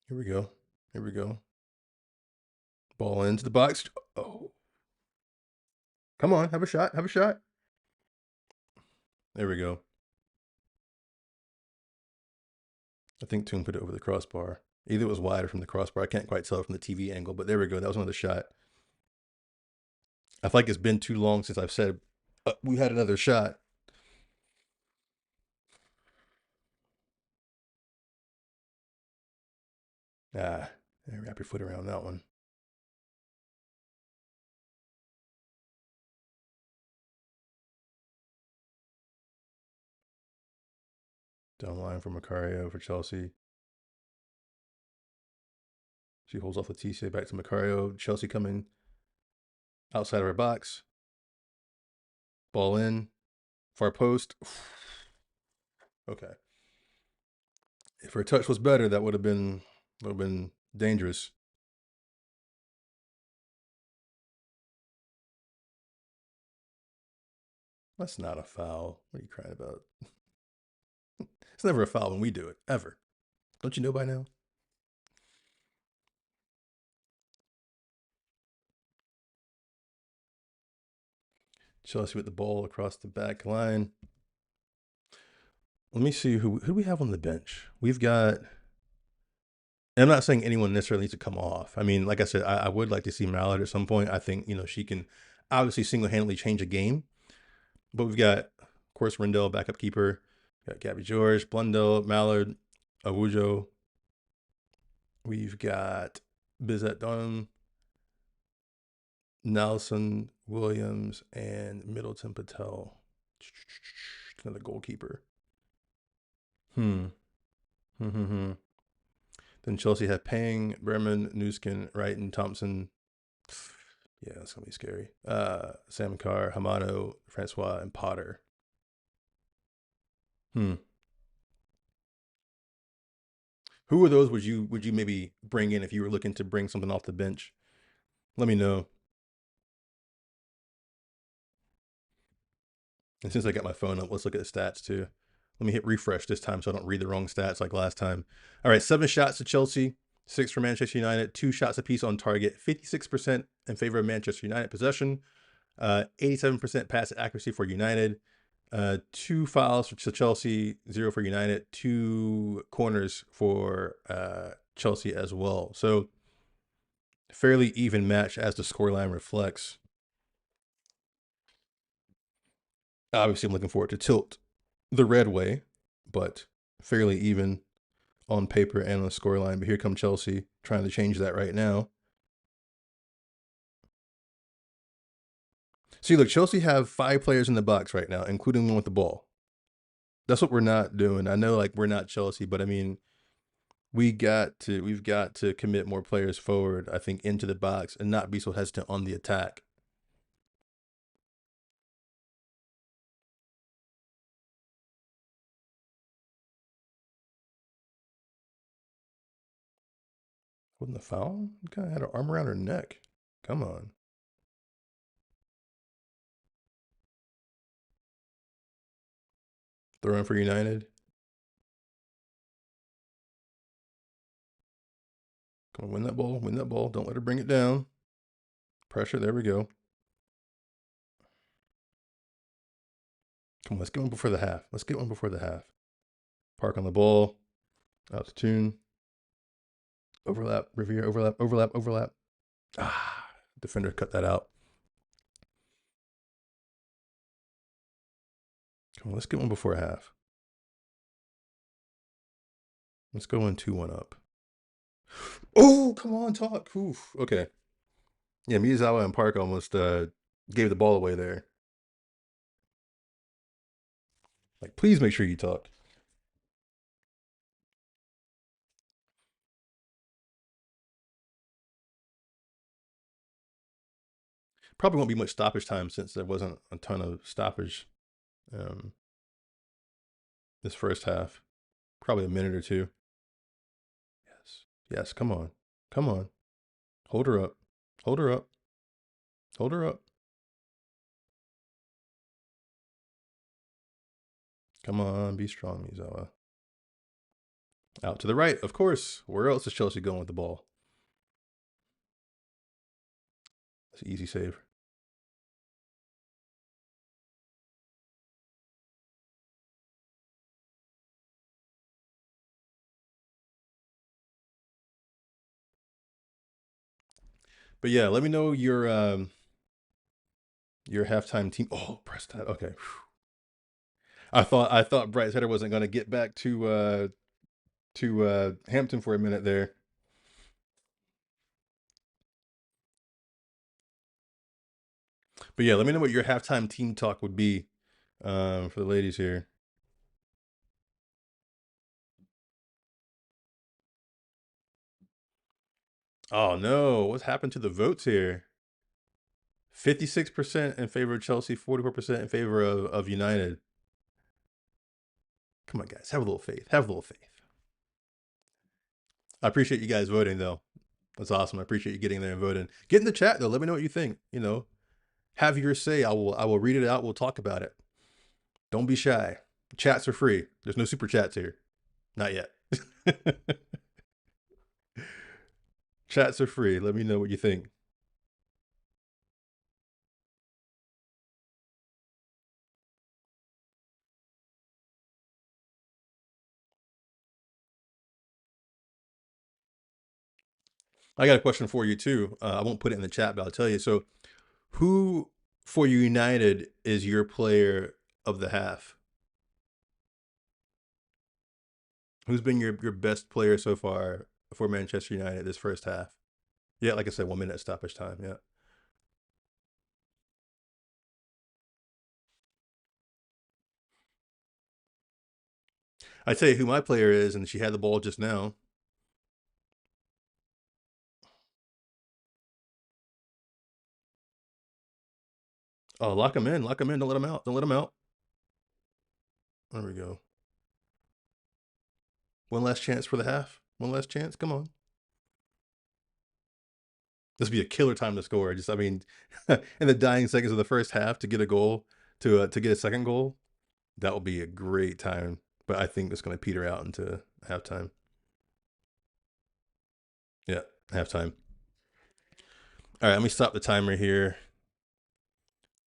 Here we go. Here we go. Ball into the box. Oh. Come on, have a shot. Have a shot. There we go. I think Toon put it over the crossbar. Either it was wider from the crossbar. I can't quite tell from the TV angle, but there we go. That was another shot. I feel like it's been too long since I've said we had another shot. Ah, wrap your foot around that one. Down line for Macario for Chelsea. She holds off Leticia back to Macario. Chelsea coming outside of her box. Ball in. Far post. Okay. If her touch was better, that would have been dangerous. That's not a foul. What are you crying about? It's never a foul when we do it, ever. Don't you know by now? Chelsea with the ball across the back line. Let me see who do we have on the bench. We've got. I'm not saying anyone necessarily needs to come off. I mean, like I said, I would like to see Manutd at some point. I think she can obviously single-handedly change a game. But we've got, of course, Rendell, backup keeper. We've got Gabby George, Blundell, Manutd, Awujo. We've got Bizet Dunham, Nelson Williams, and Middleton Patel. Another goalkeeper. Then Chelsea had Pang, Berman, Nuskin, Wright, and Thompson. Yeah, that's gonna be scary. Sam Carr, Hamano, Francois, and Potter. Who of those would you maybe bring in if you were looking to bring something off the bench? Let me know. And since I got my phone up, let's look at the stats too. Let me hit refresh this time so I don't read the wrong stats like last time. All right, 7 shots to Chelsea, 6 for Manchester United, 2 shots apiece on target, 56% in favor of Manchester United possession, 87% pass accuracy for United, 2 fouls for Chelsea, 0 for United, 2 corners for Chelsea as well. So fairly even match as the scoreline reflects. Obviously, I'm looking forward to tilt the red way, but fairly even on paper and on the scoreline. But here come Chelsea trying to change that right now. See, look, Chelsea have 5 players in the box right now, including one with the ball. That's what we're not doing. I know, like, we're not Chelsea, but I mean, we've got to commit more players forward, I think, into the box and not be so hesitant on the attack. Wasn't the foul? Kind of had her arm around her neck. Come on. Throw in for United. Come on, win that ball. Win that ball. Don't let her bring it down. Pressure. There we go. Come on, let's get one before the half. Let's get one before the half. Park on the ball. Out to Tune. Overlap. Riviere. Overlap. Overlap. Overlap. Ah, defender cut that out. Come on, let's get one before half. Let's go in 2-1 up. Oh, come on, talk. Oof. Okay. Yeah, Miyazawa and Park almost gave the ball away there. Like, please make sure you talk. Probably won't be much stoppage time since there wasn't a ton of stoppage this first half. Probably a minute or two. Yes. Yes, come on. Come on. Hold her up. Hold her up. Hold her up. Come on, be strong, Mizawa. Out to the right, of course. Where else is Chelsea going with the ball? It's an easy save. But yeah, let me know your halftime team. Oh, press that. Okay. I thought Bright Header wasn't going to get back to Hampton for a minute there. But yeah, let me know what your halftime team talk would be for the ladies here. Oh no, what's happened to the votes here? 56% in favor of Chelsea, 44% in favor of United. Come on, guys, have a little faith. Have a little faith. I appreciate you guys voting though. That's awesome. I appreciate you getting there and voting. Get in the chat though. Let me know what you think. Have your say. I will read it out. We'll talk about it. Don't be shy. Chats are free. There's no super chats here. Not yet. Chats are free. Let me know what you think. I got a question for you too. I won't put it in the chat, but I'll tell you. So, who for United is your player of the half? Who's been your best player so far for Manchester United this first half? Yeah, like I said, 1 minute stoppage time. Yeah. I tell you who my player is, and she had the ball just now. Oh, lock him in. Lock him in. Don't let him out. Don't let him out. There we go. One last chance for the half. One last chance. Come on. This would be a killer time to score. Just, I mean, in the dying seconds of the first half to get a goal, to get a second goal, that will be a great time. But I think it's going to peter out into halftime. Yeah, halftime. All right, let me stop the timer here.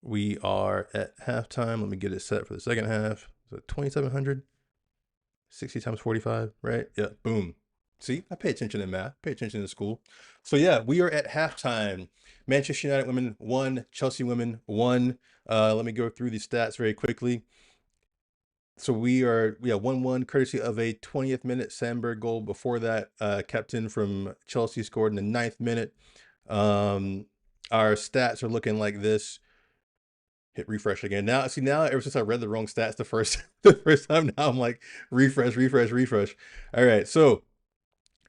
We are at halftime. Let me get it set for the second half. Is it 2,700? 60 times 45, right? Yeah, boom. See, I pay attention in math, pay attention in school. So yeah, we are at halftime. Manchester United women won, Chelsea women won. Let me go through these stats very quickly. So we are 1-1 courtesy of a 20th minute Sandberg goal. Before that, captain from Chelsea scored in the 9th minute. Our stats are looking like this. Hit refresh again. Now, see, now ever since I read the wrong stats the first time, now I'm like refresh. All right, so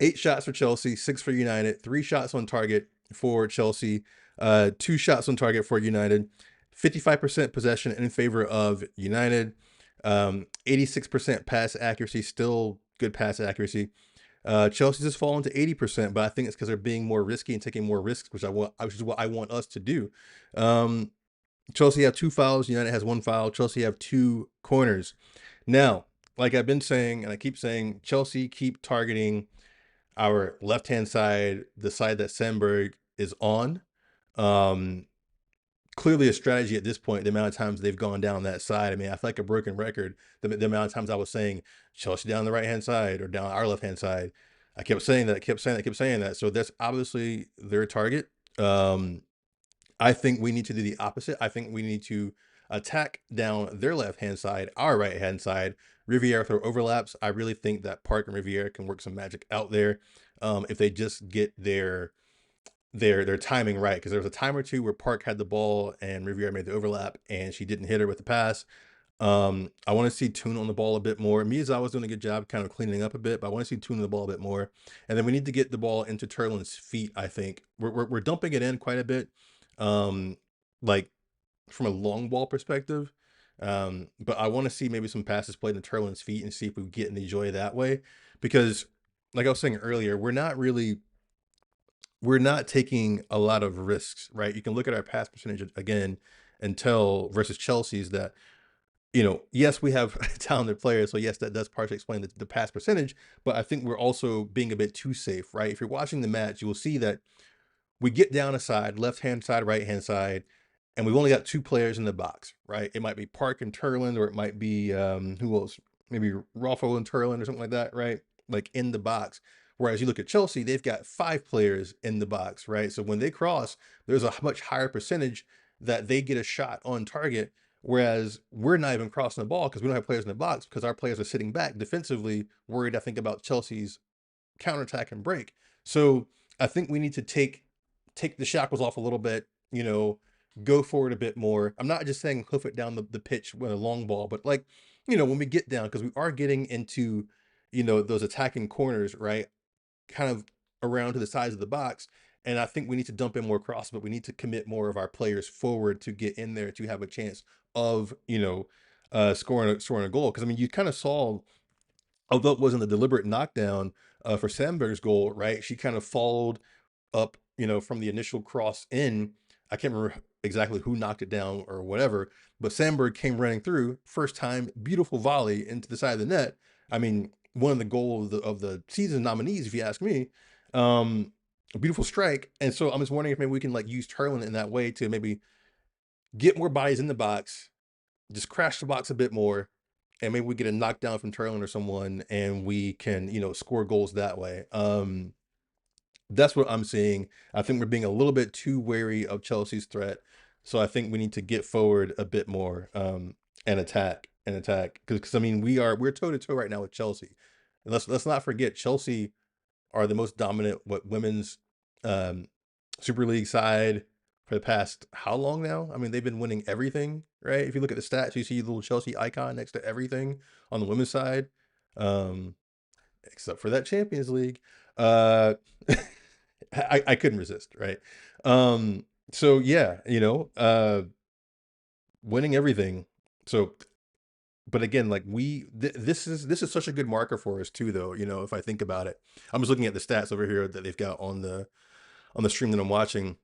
8 shots for Chelsea, 6 for United, 3 shots on target for Chelsea, 2 shots on target for United, 55% possession in favor of United, 86% pass accuracy, still good pass accuracy. Chelsea's has fallen to 80%, but I think it's because they're being more risky and taking more risks, which is what I want us to do. Chelsea have 2 fouls. United has 1 foul. Chelsea have 2 corners. Now, like I've been saying, and I keep saying, Chelsea keep targeting our left-hand side, the side that Sandberg is on. Clearly a strategy at this point, the amount of times they've gone down that side. I mean, I feel like a broken record. The amount of times I was saying Chelsea down the right-hand side or down our left-hand side. I kept saying that. So that's obviously their target. I think we need to do the opposite. I think we need to attack down their left-hand side, our right-hand side. Riviera throw overlaps. I really think that Park and Riviera can work some magic out there if they just get their timing right. Because there was a time or two where Park had the ball and Riviera made the overlap and she didn't hit her with the pass. I want to see Tune on the ball a bit more. Miyazawa's doing a good job kind of cleaning up a bit, but I want to see Tune on the ball a bit more. And then we need to get the ball into Turlin's feet, I think. We're dumping it in quite a bit, like from a long ball perspective. But I want to see maybe some passes played in Turlin's feet and see if we get any joy that way. Because, like I was saying earlier, we're not taking a lot of risks, right? You can look at our pass percentage again and tell versus Chelsea's that yes, we have talented players, so yes, that does partially explain the pass percentage. But I think we're also being a bit too safe, right? If you're watching the match, you will see that we get down a side, left hand side, right hand side, and we've only got two players in the box, right? It might be Park and Turland, or it might be who else? Maybe Rolfo and Turland or something like that, right? Like in the box. Whereas you look at Chelsea, they've got five players in the box, right? So when they cross, there's a much higher percentage that they get a shot on target. Whereas we're not even crossing the ball because we don't have players in the box because our players are sitting back defensively, worried, I think, about Chelsea's counterattack and break. So I think we need to take the shackles off a little bit, go forward a bit more. I'm not just saying hoof it down the pitch with a long ball, but like, when we get down, because we are getting into, those attacking corners, right? Kind of around to the sides of the box. And I think we need to dump in more cross, but we need to commit more of our players forward to get in there to have a chance of, scoring a goal. Because I mean, you kind of saw, although it wasn't a deliberate knockdown for Sandberg's goal, right? She kind of followed up, from the initial cross in. I can't remember exactly who knocked it down or whatever, but Sandberg came running through, first time, beautiful volley into the side of the net. I mean, one of the goal of the season nominees, if you ask me. A beautiful strike. And so I'm just wondering if maybe we can like use Turlin in that way to maybe get more bodies in the box, just crash the box a bit more, and maybe we get a knockdown from Turlin or someone, and we can, score goals that way. That's what I'm seeing. I think we're being a little bit too wary of Chelsea's threat. So I think we need to get forward a bit more, and attack. Because I mean, we're toe to toe right now with Chelsea. And let's not forget, Chelsea are the most dominant women's um, Super League side for the past how long now? I mean, they've been winning everything, right? If you look at the stats, you see the little Chelsea icon next to everything on the women's side. Um, except for that Champions League. Uh, I couldn't resist, right? So yeah, winning everything. So, but again, like this is such a good marker for us too, though. If I think about it, I'm just looking at the stats over here that they've got on the stream that I'm watching.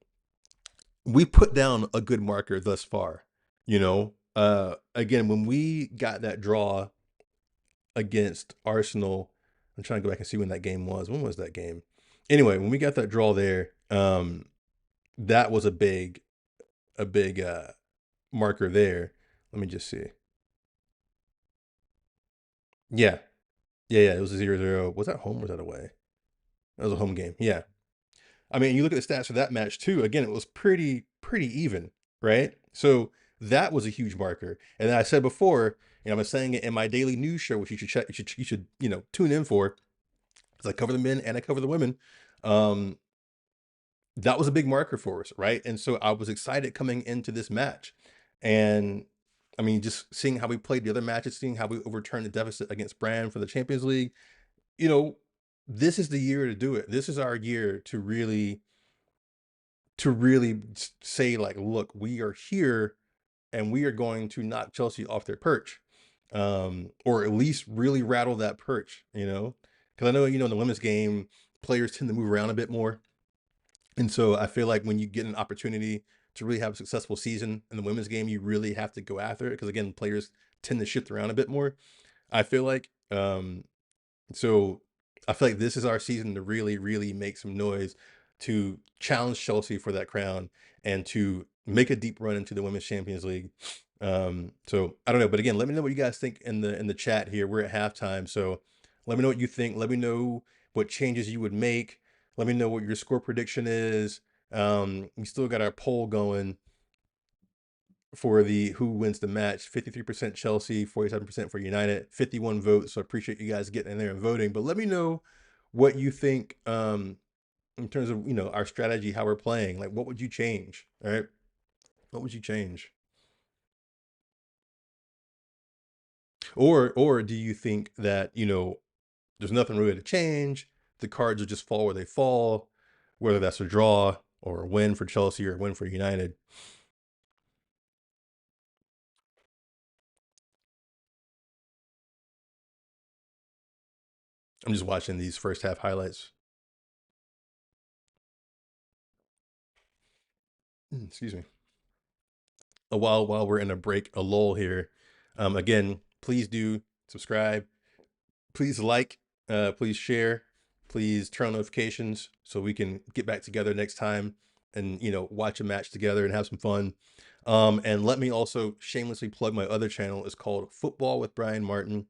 We put down a good marker thus far. Again, when we got that draw against Arsenal. I'm trying to go back and see when that game was. When was that game? Anyway, when we got that draw there, that was a big marker there. Let me just see. Yeah, yeah. It was a 0-0. Was that home or was that away? That was a home game. Yeah. I mean, you look at the stats for that match too. Again, it was pretty even, right? So that was a huge marker. And I said before, I'm saying it in my daily news show, which you should check, you should tune in for, because I cover the men and I cover the women. Um, that was a big marker for us, right? And so I was excited coming into this match. And I mean, just seeing how we played the other matches, seeing how we overturned the deficit against Bryan for the Champions League, you know, this is the year to do it. This is our year to really say like, look, we are here and we are going to knock Chelsea off their perch. Or at least really rattle that perch, because I know, in the women's game, players tend to move around a bit more. And so I feel like when you get an opportunity to really have a successful season in the women's game, you really have to go after it. Because again, players tend to shift around a bit more. I feel like, so I feel like this is our season to really, really make some noise, to challenge Chelsea for that crown and to make a deep run into the Women's Champions League. So I don't know, but again, let me know what you guys think in the chat here. We're at halftime, so let me know what you think. Let me know what changes you would make. Let me know what your score prediction is. We still got our poll going for the who wins the match. 53% Chelsea, 47% for United, 51 votes. So I appreciate you guys getting in there and voting. But let me know what you think, in terms of, our strategy, how we're playing. Like, what would you change? All right. What would you change? Or do you think that, there's nothing really to change? The cards will just fall where they fall, whether that's a draw or a win for Chelsea or a win for United. I'm just watching these first half highlights. Excuse me. While we're in a break, a lull here, Again, please do subscribe. Please like. Please share. Please turn on notifications so we can get back together next time and watch a match together and have some fun. And let me also shamelessly plug my other channel. It's called Football with Bryan Martin.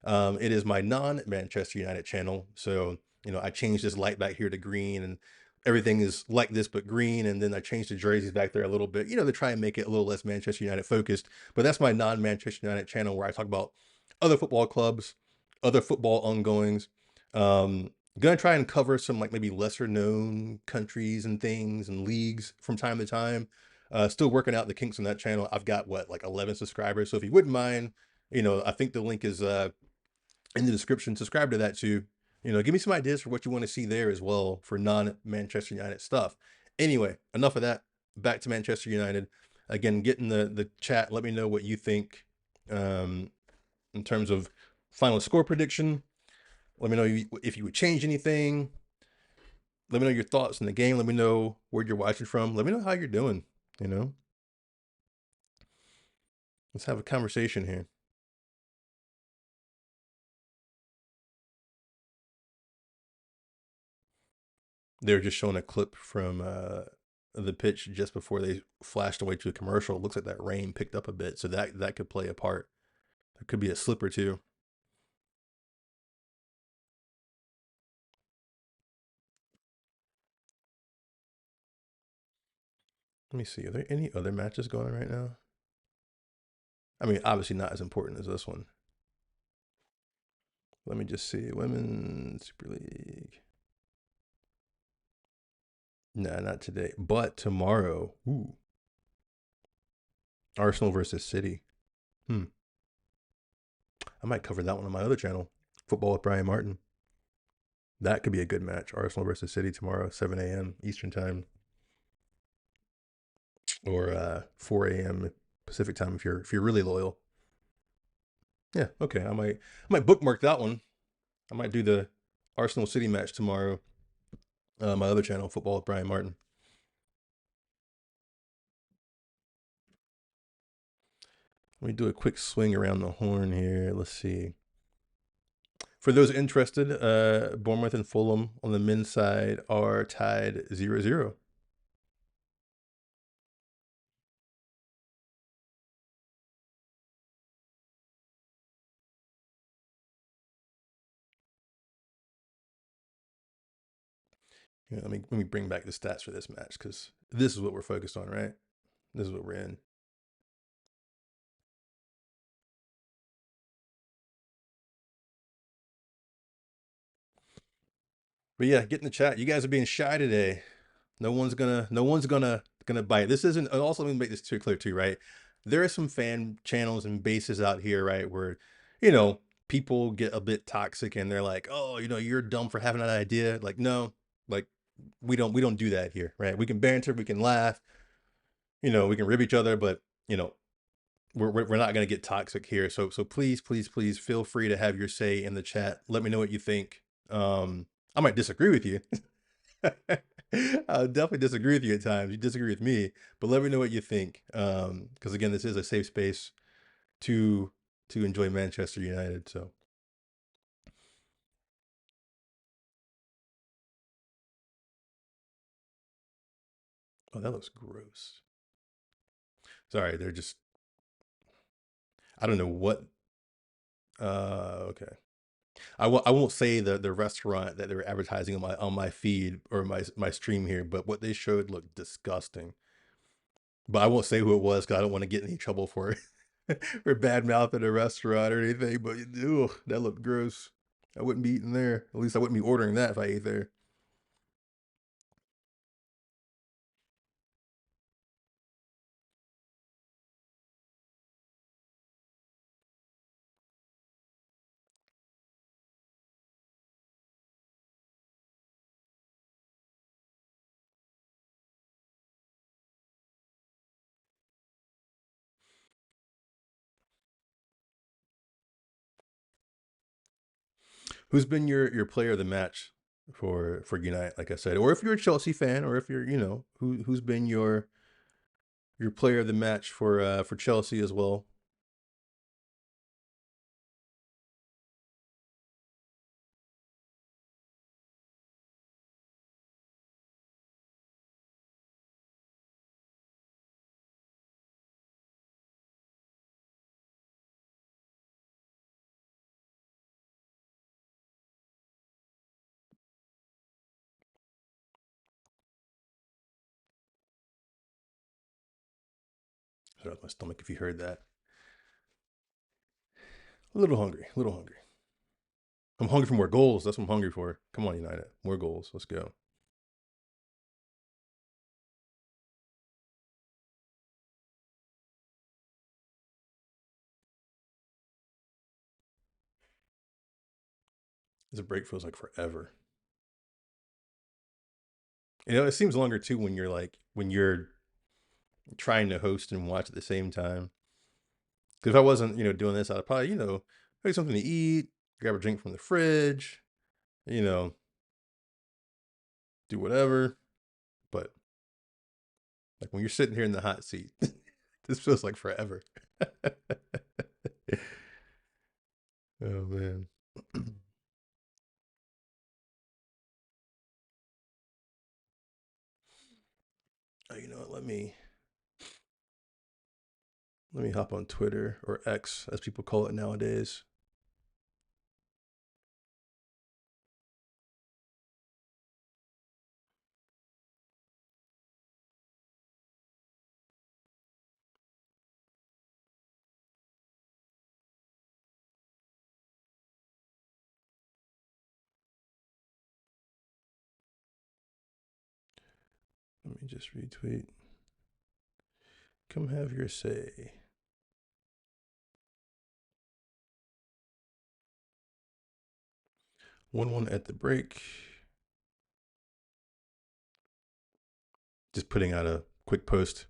It is my non-Manchester United channel. So, I changed this light back here to green and everything is like this but green. And then I changed the jerseys back there a little bit, to try and make it a little less Manchester United focused. But that's my non-Manchester United channel where I talk about other football clubs, other football ongoings. Gonna try and cover some like maybe lesser known countries and things and leagues from time to time. Still working out the kinks on that channel. I've got what, like 11 subscribers. So if you wouldn't mind, I think the link is in the description. Subscribe to that too. Give me some ideas for what you want to see there as well for non-Manchester United stuff. Anyway, enough of that. Back to Manchester United. Again, get in the chat. Let me know what you think in terms of final score prediction. Let me know if you would change anything. Let me know your thoughts on the game. Let me know where you're watching from. Let me know how you're doing. Let's have a conversation here. They were just showing a clip from the pitch just before they flashed away to a commercial. It looks like that rain picked up a bit, so that could play a part. There could be a slip or two. Let me see. Are there any other matches going on right now? I mean, obviously not as important as this one. Let me just see. Women's Super League. Nah, not today. But tomorrow. Ooh. Arsenal versus City. I might cover that one on my other channel. Football with Bryan Martin. That could be a good match. Arsenal versus City tomorrow, 7 a.m. Eastern time. Or 4 a.m. Pacific time if you're really loyal. Yeah, okay. I might bookmark that one. I might do the Arsenal City match tomorrow. My other channel, Football with Bryan Martin. Let me do a quick swing around the horn here. Let's see. For those interested, Bournemouth and Fulham on the men's side are tied 0-0. Yeah, let me bring back the stats for this match because this is what we're focused on, right? This is what we're in. But yeah, get in the chat. You guys are being shy today. No one's gonna bite. This isn't. Also, let me make this too clear too, right? There are some fan channels and bases out here, right, where you know people get a bit toxic and they're like, oh, you're dumb for having that idea. Like, no, like we don't do that here, right? We can banter, we can laugh, we can rib each other, but we're not gonna get toxic here. So please feel free to have your say in the chat. Let me know what you think. I might disagree with you. I'll definitely disagree with you at times. You disagree with me, but let me know what you think. Because again, this is a safe space to enjoy Manchester United. So, oh, that looks gross. Sorry, they're just. I don't know what. Okay. I won't say the restaurant that they were advertising on my feed or my stream here, but what they showed looked disgusting. But I won't say who it was because I don't want to get in any trouble for it. For bad mouth at a restaurant or anything. But ew, that looked gross. I wouldn't be eating there. At least I wouldn't be ordering that if I ate there. Who's been your player of the match for United? Like I said, or if you're a Chelsea fan, or if you're who's been your player of the match for Chelsea as well? Sorry, my stomach if you heard that. A little hungry, a little hungry. I'm hungry for more goals. That's what I'm hungry for. Come on, United. More goals. Let's go. This break feels like forever. You know, it seems longer too when you're trying to host and watch at the same time. Because if I wasn't, doing this, I'd probably, make something to eat, grab a drink from the fridge, you know, do whatever. But like when you're sitting here in the hot seat, this feels like forever. Oh man. Oh, you know what? Let me hop on Twitter or X, as people call it nowadays. Let me just retweet. Come have your say. 1-1 at the break. Just putting out a quick post.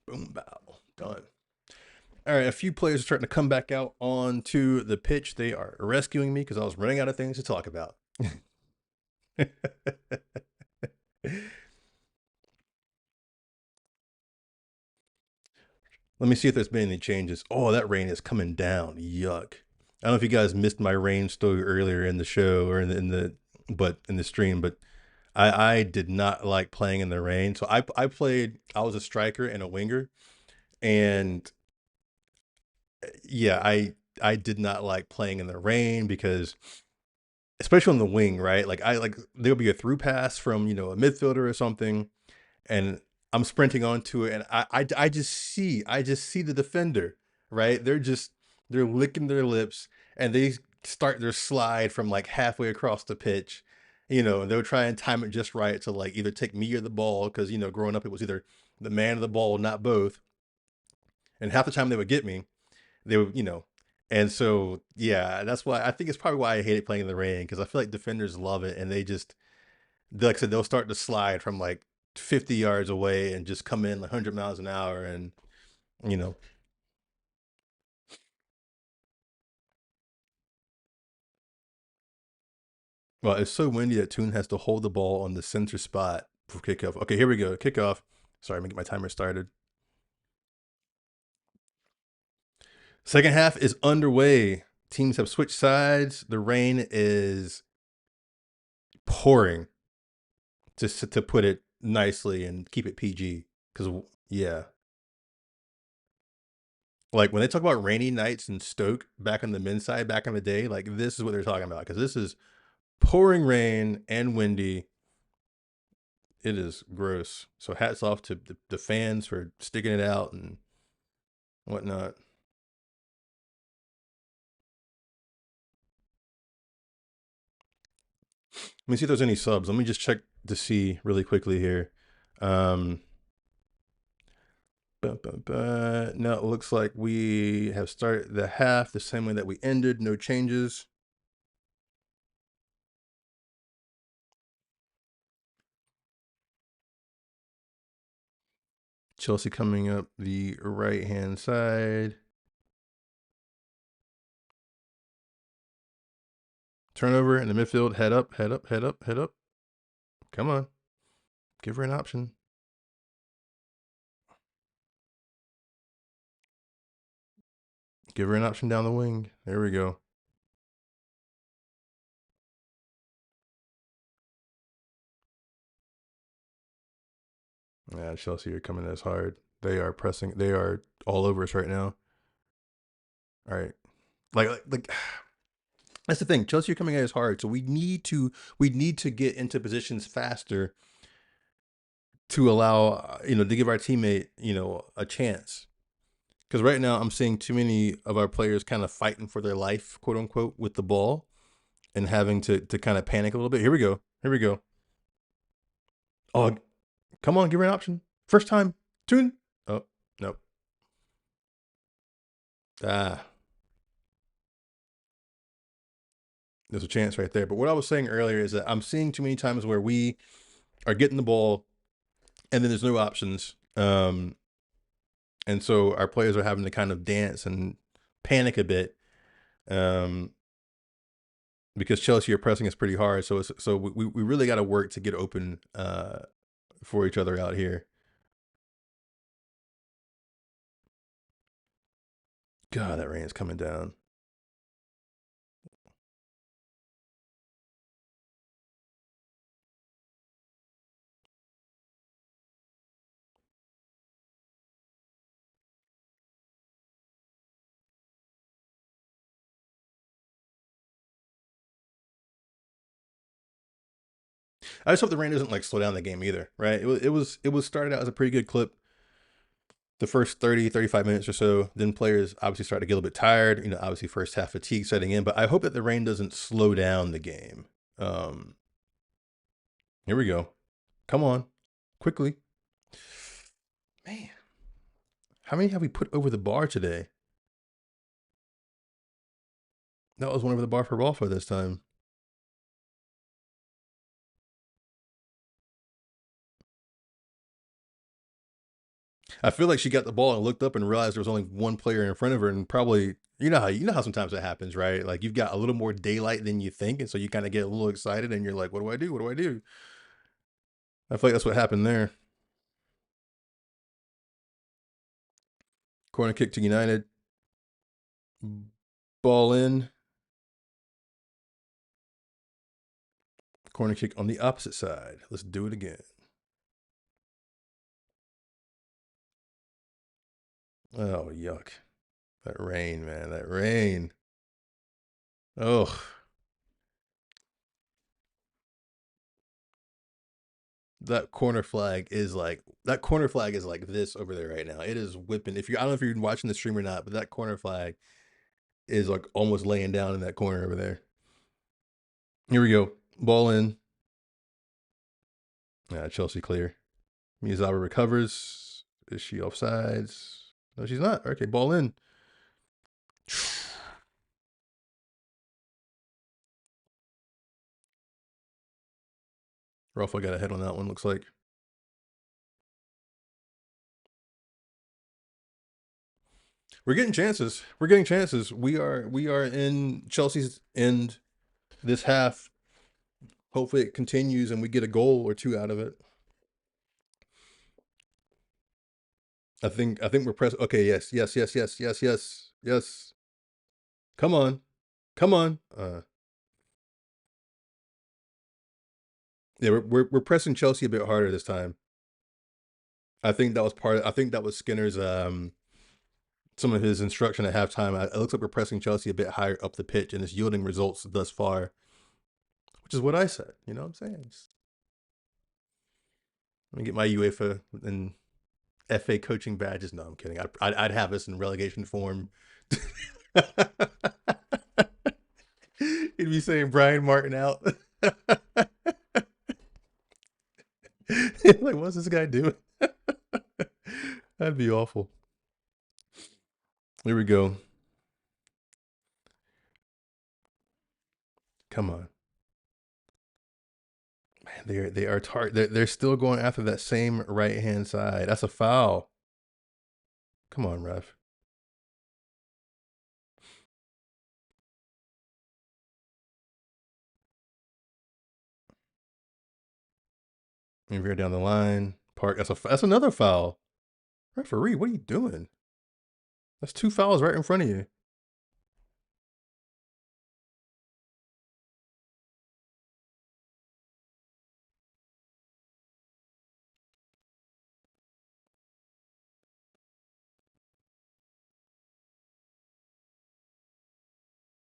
Boom, bow. Done. All right, a few players are starting to come back out onto the pitch. They are rescuing me because I was running out of things to talk about. Let me see if there's been any changes. Oh, that rain is coming down. Yuck. I don't know if you guys missed my rain story earlier in the show or in the stream, but I did not like playing in the rain. So I was a striker and a winger, and yeah, I did not like playing in the rain because especially on the wing, right? Like there'll be a through pass from, a midfielder or something, and I'm sprinting onto it, and I just see the defender, right? They're licking their lips, and they start their slide from like halfway across the pitch, and they'll try and time it just right to like either take me or the ball, because growing up it was either the man or the ball, not both, and half the time they would get me, they would, and so yeah, that's why I think it's probably why I hated playing in the rain, because I feel like defenders love it, and like I said, they'll start to slide from like 50 yards away and just come in like 100 miles an hour. And, you know, well, it's so windy that Toon has to hold the ball on the center spot for kickoff. Okay, here we go. Kickoff. Sorry, I'm going to get my timer started. Second half is underway. Teams have switched sides. The rain is pouring, just to put it nicely and keep it PG. Because, yeah, like when they talk about rainy nights in Stoke back on the men's side back in the day, like this is what they're talking about, because this is pouring rain and windy. It is gross. So hats off to the fans for sticking it out and whatnot. Let me see if there's any subs. Let me just check to see really quickly here. Um, No, it looks like we have started the half the same way that we ended. No changes. Chelsea coming up the right hand side. Turnover in the midfield. Head up, head up, head up, head up. Come on. Give her an option. Give her an option down the wing. There we go. Yeah, Chelsea are coming as hard. They are pressing. They are all over us right now. All right, like that's the thing. Chelsea are coming at us hard, so we need to get into positions faster to allow to give our teammate a chance. Because right now I'm seeing too many of our players kind of fighting for their life, quote unquote, with the ball and having to kind of panic a little bit. Here we go. Here we go. Oh, come on, give her an option. First time. Tune. Oh, nope. Ah, there's a chance right there. But what I was saying earlier is that I'm seeing too many times where we are getting the ball and then there's no options. And so our players are having to kind of dance and panic a bit. Um, because Chelsea are pressing us pretty hard. So we really got to work to get open for each other out here. God, that rain is coming down. I just hope the rain doesn't like slow down the game either, right? It was started out as a pretty good clip the first 30, 35 minutes or so. Then players obviously start to get a little bit tired, obviously first half fatigue setting in, but I hope that the rain doesn't slow down the game. Um, Here we go. Come on. Quickly. Man, how many have we put over the bar today? That was one over the bar for Rolfo this time. I feel like she got the ball and looked up and realized there was only one player in front of her, and probably you know how sometimes it happens, right? Like you've got a little more daylight than you think, and so you kind of get a little excited, and you're like, "What do I do? What do I do?" I feel like that's what happened there. Corner kick to United. Ball in. Corner kick on the opposite side. Let's do it again. Oh yuck! That rain, man. That rain. Oh, that corner flag is like this over there right now. It is whipping. If you I don't know if you're watching the stream or not, but that corner flag is like almost laying down in that corner over there. Here we go. Ball in. Chelsea clear. Miyazawa recovers. Is she offsides? No, she's not. Okay, ball in. Rafa got a head on that one, looks like. We're getting chances. We're getting chances. We are in Chelsea's end this half. Hopefully it continues and we get a goal or two out of it. I think we're pressing. Okay, yes, yes, yes, yes, yes, yes, yes. Come on. Come on. Yeah, we're pressing Chelsea a bit harder this time. I think that was Skinner's some of his instruction at halftime. It looks like we're pressing Chelsea a bit higher up the pitch, and it's yielding results thus far, which is what I said. You know what I'm saying? Let me get my UEFA and FA coaching badges. No, I'm kidding. I'd have us in relegation form. He'd be saying Brian Martin out. Like, what's this guy doing? That'd be awful. Here we go. Come on. Man, they're still going after that same right hand side. That's a foul. Come on, ref. And veer down the line. Park. That's another foul. Referee, what are you doing? That's two fouls right in front of you.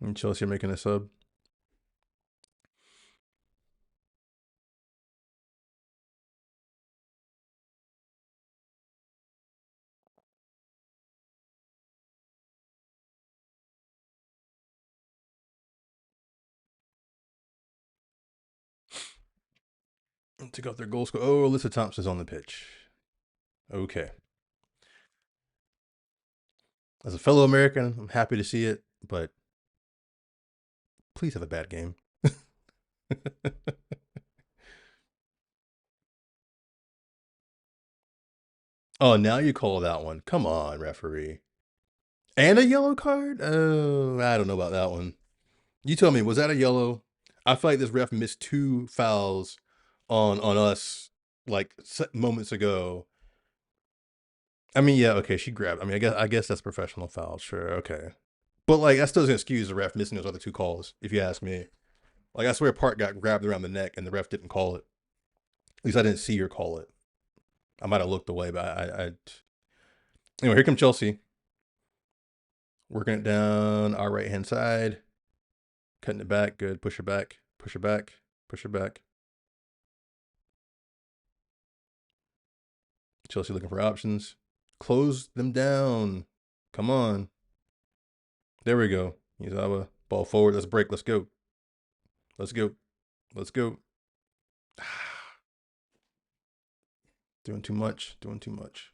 And Chelsea are making a sub. Took out their goal score. Oh, Alyssa Thompson's on the pitch. Okay. As a fellow American, I'm happy to see it, but please have a bad game. Oh, now you call that one. Come on, referee. And a yellow card? Oh, I don't know about that one. You tell me, was that a yellow? I feel like this ref missed two fouls on us like moments ago. I mean, yeah, okay, she grabbed. I mean, I guess that's professional foul. Sure, okay. But like that still doesn't excuse the ref missing those other two calls, if you ask me. Like I swear Park got grabbed around the neck and the ref didn't call it. At least I didn't see her call it. I might have looked away, but I anyway, here comes Chelsea. Working it down our right hand side. Cutting it back. Good. Push her back. Push her back. Push her back. Chelsea looking for options. Close them down. Come on. There we go. Yazawa. Ball forward. Let's break. Let's go. Let's go. Let's go. Doing too much. Doing too much.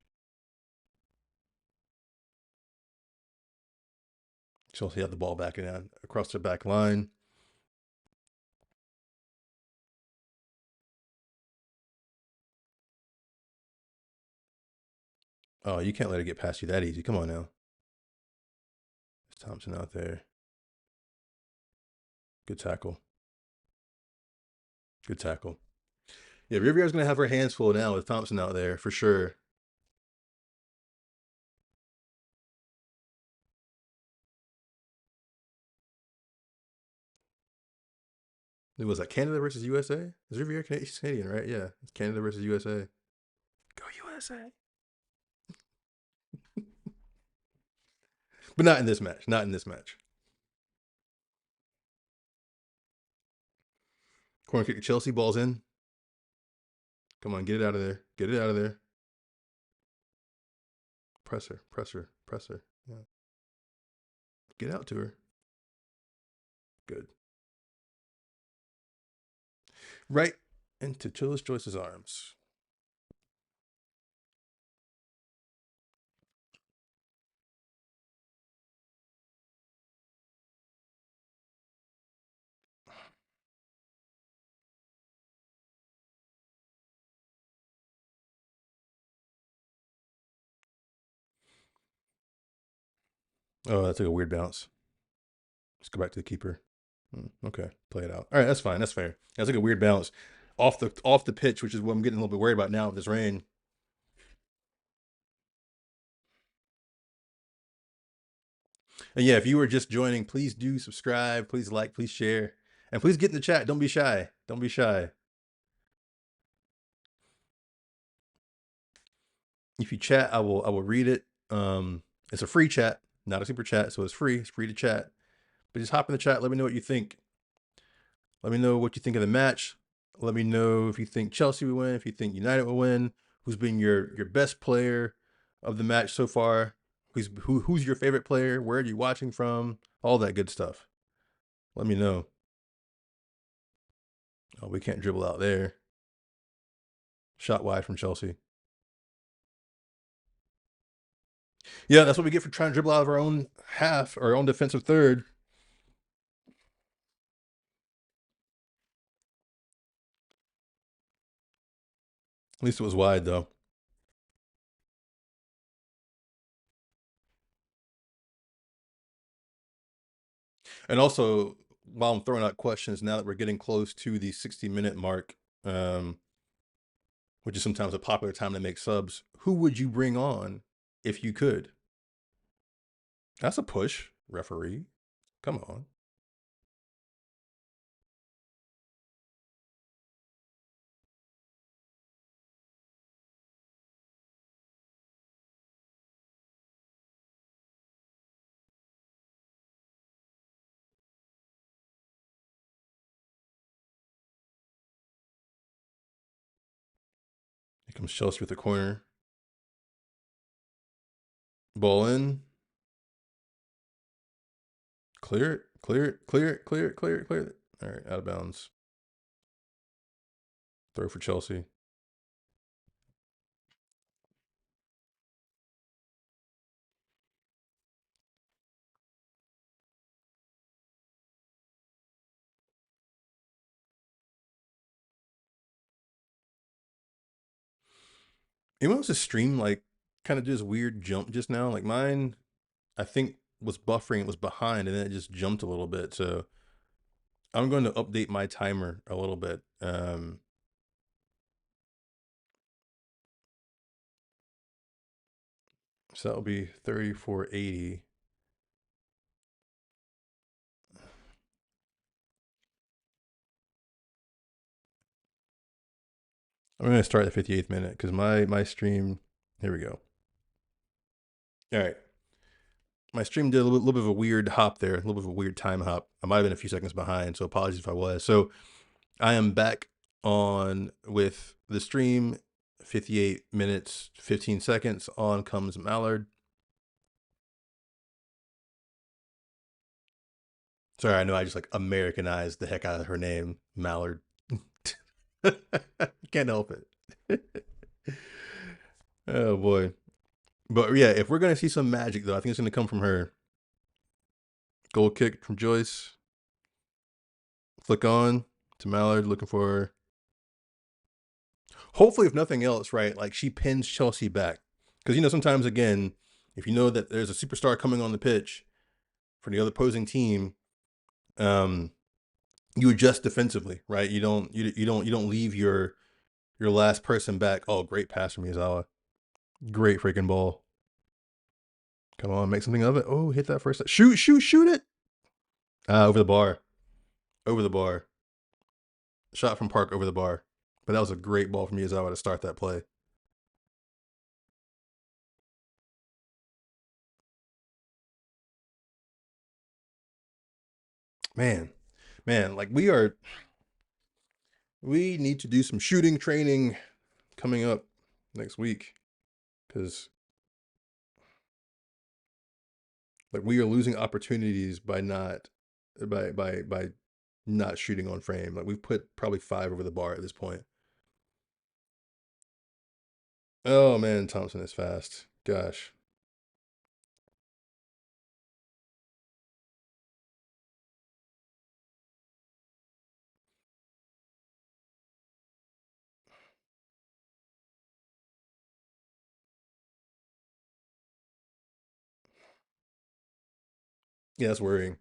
Chelsea had the ball back and across their back line. Oh, you can't let it get past you that easy. Come on now. There's Thompson out there. Good tackle. Good tackle. Yeah, Rivier's going to have her hands full now with Thompson out there for sure. It was that Canada versus USA? Is Riviere Canadian, right? Yeah, it's Canada versus USA. Go USA. But not in this match. Not in this match. Corner kick to Chelsea. Ball's in. Come on, get it out of there. Get it out of there. Press her. Yeah. Get out to her. Good. Right into Chillis Joyce's arms. Oh, that took a weird bounce. Let's go back to the keeper. Okay, play it out. All right, that's fine. That's fair. That's like a weird bounce off the pitch, which is what I'm getting a little bit worried about now with this rain. And yeah, if you were just joining, please do subscribe, please like, please share, and please get in the chat. Don't be shy. Don't be shy. If you chat, I will read it. It's a free chat, not a super chat, so it's free. It's free to chat. But just hop in the chat. Let me know what you think. Let me know what you think of the match. Let me know if you think Chelsea will win, if you think United will win, who's been your best player of the match so far, who's your favorite player, where are you watching from, all that good stuff. Let me know. Oh, we can't dribble out there. Shot wide from Chelsea. Yeah, that's what we get for trying to dribble out of our own half, our own defensive third. At least it was wide, though. And also, while I'm throwing out questions, now that we're getting close to the 60-minute mark, which is sometimes a popular time to make subs, who would you bring on if you could? That's a push, referee. Come on. Here comes Chelsea with the corner. Ball in. Clear it, clear it, clear it, clear it, clear it, clear it. All right, out of bounds. Throw for Chelsea. Anyone else's stream like kind of just weird jump just now? Like mine, I think was buffering. It was behind, and then it just jumped a little bit. So I'm going to update my timer a little bit. So that'll be 3480. I'm going to start at the 58th minute because my stream. Here we go. All right. My stream did a little bit of a weird hop there, a little bit of a weird time hop. I might have been a few seconds behind, so apologies if I was. So I am back on with the stream. 58 minutes, 15 seconds. On comes Mallard. Sorry, I know I just like Americanized the heck out of her name, Mallard. Can't help it. Oh boy. But yeah, if we're gonna see some magic though, I think it's gonna come from her. Goal kick from Joyce. Flick on to Mallard, looking for her. Hopefully, if nothing else, right? Like she pins Chelsea back. Because you know, sometimes again, if you know that there's a superstar coming on the pitch for the other opposing team, you adjust defensively, right? You don't leave your last person back. Oh, great pass from Miyazawa. Great freaking ball. Come on, make something of it. Oh, hit that first. Shoot, shoot, shoot it. Over the bar. Over the bar. Shot from Park over the bar. But that was a great ball from Miyazawa to start that play. Man, like we need to do some shooting training coming up next week because like we are losing opportunities by not shooting on frame. Like we've put probably 5 over the bar at this point. Oh man, Thompson is fast. Gosh. Yeah, that's worrying.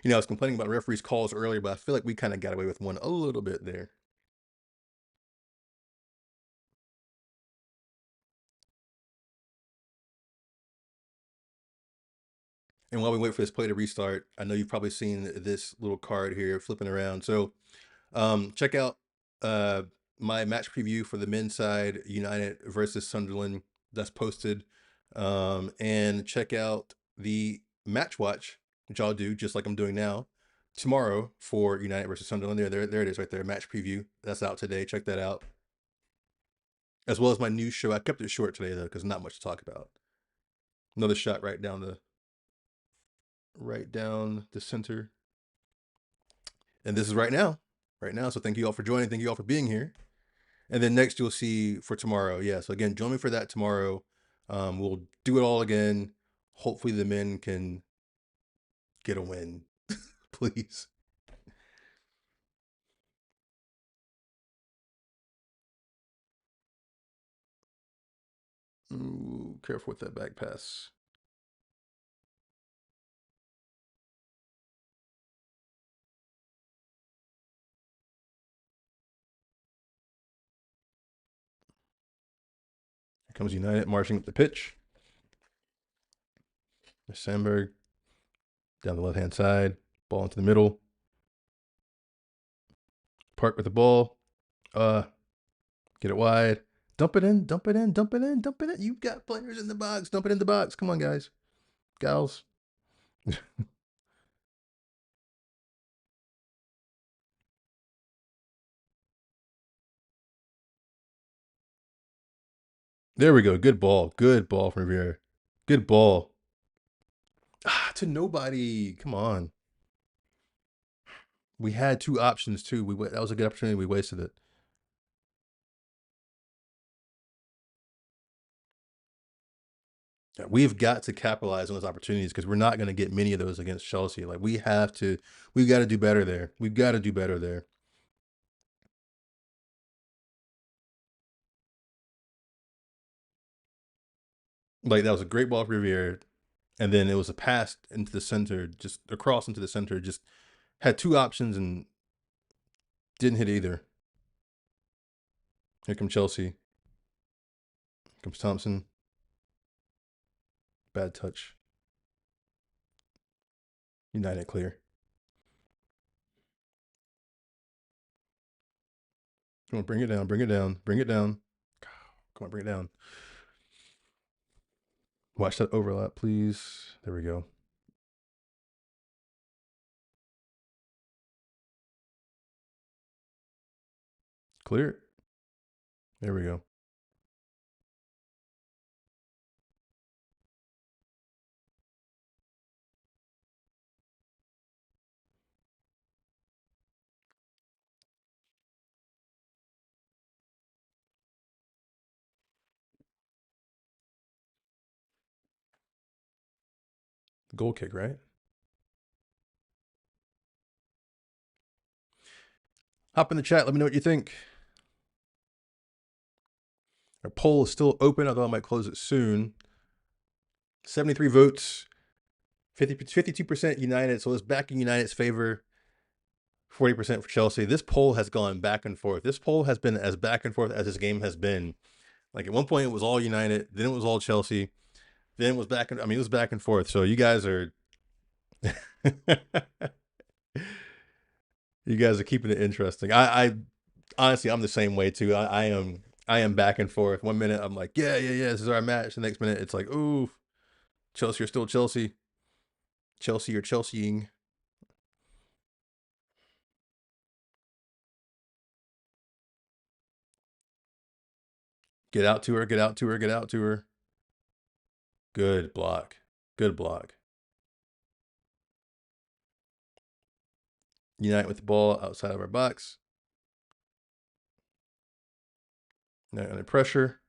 You know, I was complaining about referees' calls earlier, but I feel like we kind of got away with one a little bit there. And while we wait for this play to restart, I know you've probably seen this little card here flipping around. So check out my match preview for the men's side, United versus Sunderland. That's posted. And check out the match watch, which I'll do just like I'm doing now tomorrow for United versus Sunderland. There it is right there. Match preview. That's out today. Check that out. As well as my new show. I kept it short today though, because not much to talk about. Another shot right down the center. And this is right now. Right now. So thank you all for joining. Thank you all for being here. And then next you'll see for tomorrow. Yeah. So again, join me for that tomorrow. We'll do it all again. Hopefully the men can get a win. Please. Ooh, careful with that back pass. Here comes United marching up the pitch. Sandberg down the left-hand side. Ball into the middle. Park with the ball. Get it wide. Dump it in, dump it in, dump it in, dump it in. You've got players in the box. Dump it in the box. Come on, guys. Gals. There we go. Good ball. Good ball from Rivera. Good ball. Ah, to nobody. Come on. We had two options too. That was a good opportunity. We wasted it. Yeah, we've got to capitalize on those opportunities because we're not going to get many of those against Chelsea. Like we have to. We've got to do better there. We've got to do better there. Like that was a great ball for Riviere, and then it was a pass into the center, just across into the center. Just had two options and didn't hit either. Here comes Chelsea. Here comes Thompson. Bad touch. United clear. Come on, bring it down. Bring it down. Bring it down. Come on, bring it down. Watch that overlap, please. There we go. Clear. There we go. Goal kick, right? Hop in the chat. Let me know what you think. Our poll is still open, although I might close it soon. 73 votes, 52% United. So it's back in United's favor. 40% for Chelsea. This poll has gone back and forth. This poll has been as back and forth as this game has been. Like at one point it was all United, then it was all Chelsea, then it was back and it was back and forth. So you guys are you guys are keeping it interesting. I honestly I'm the same way too. I am back and forth. One minute I'm like, yeah, this is our match. The next minute it's like, ooh, Chelsea are still Chelsea. Chelsea or Chelseaing. Get out to her, get out to her, get out to her. Good block. Good block. Unite with the ball outside of our box. Now under pressure.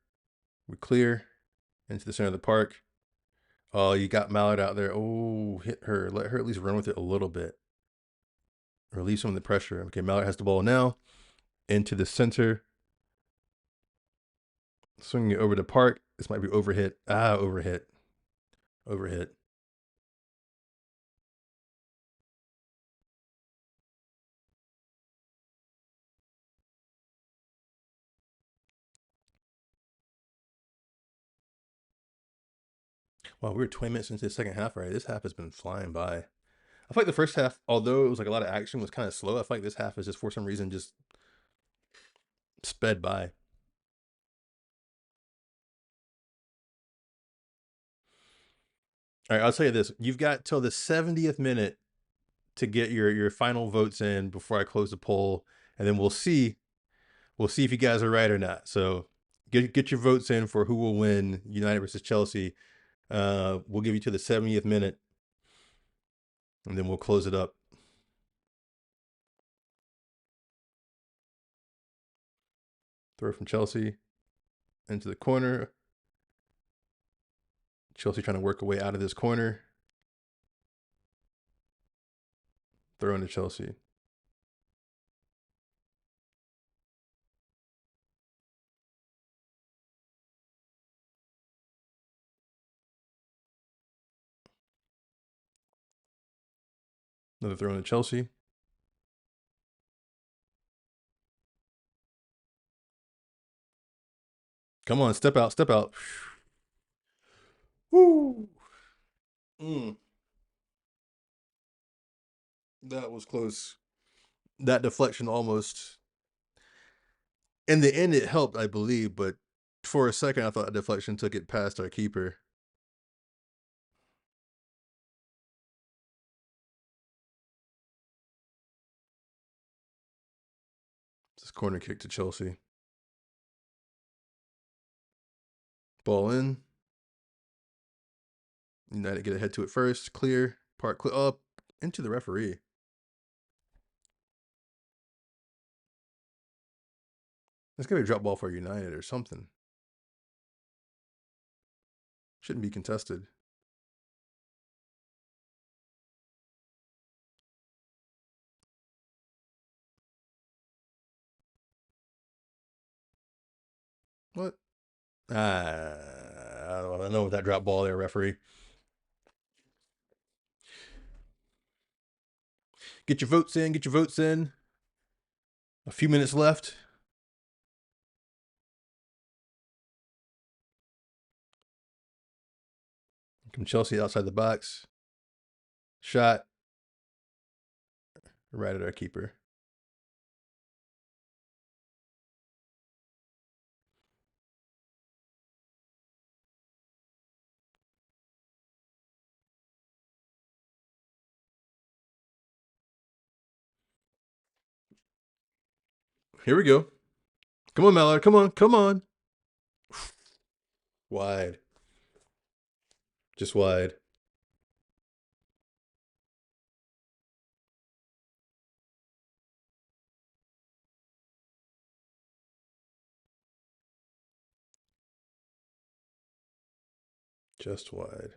We clear into the center of the park. Oh, you got Manutd out there. Oh, hit her. Let her at least run with it a little bit. Release some of the pressure. Okay, Manutd has the ball now. Into the center. Swinging it over the park. This might be overhit. Ah, overhit. Overhit. Wow, we were 20 minutes into the second half already. This half has been flying by. I feel like the first half, although it was like a lot of action, was kind of slow. I feel like this half is just for some reason just sped by. All right, I'll tell you this. You've got till the 70th minute to get your final votes in before I close the poll, and then we'll see if you guys are right or not. So get your votes in for who will win United versus Chelsea. We'll give you to the 70th minute, and then we'll close it up. Throw from Chelsea into the corner. Chelsea trying to work a way out of this corner. Throw into Chelsea. Another throw into Chelsea. Come on, step out, step out. Woo! Mm, that was close. That deflection almost. In the end, it helped, I believe, but for a second, I thought a deflection took it past our keeper. Corner kick to Chelsea. Ball in. United get ahead to it first. Clear. Park clear up into the referee. It's gonna be a drop ball for United or something. Shouldn't be contested. What? I don't know what that drop ball there, referee. Get your votes in. Get your votes in. A few minutes left. Come Chelsea outside the box. Shot. Right at our keeper. Here we go. Come on, Mallard. Come on. Come on. Wide. Just wide. Just wide.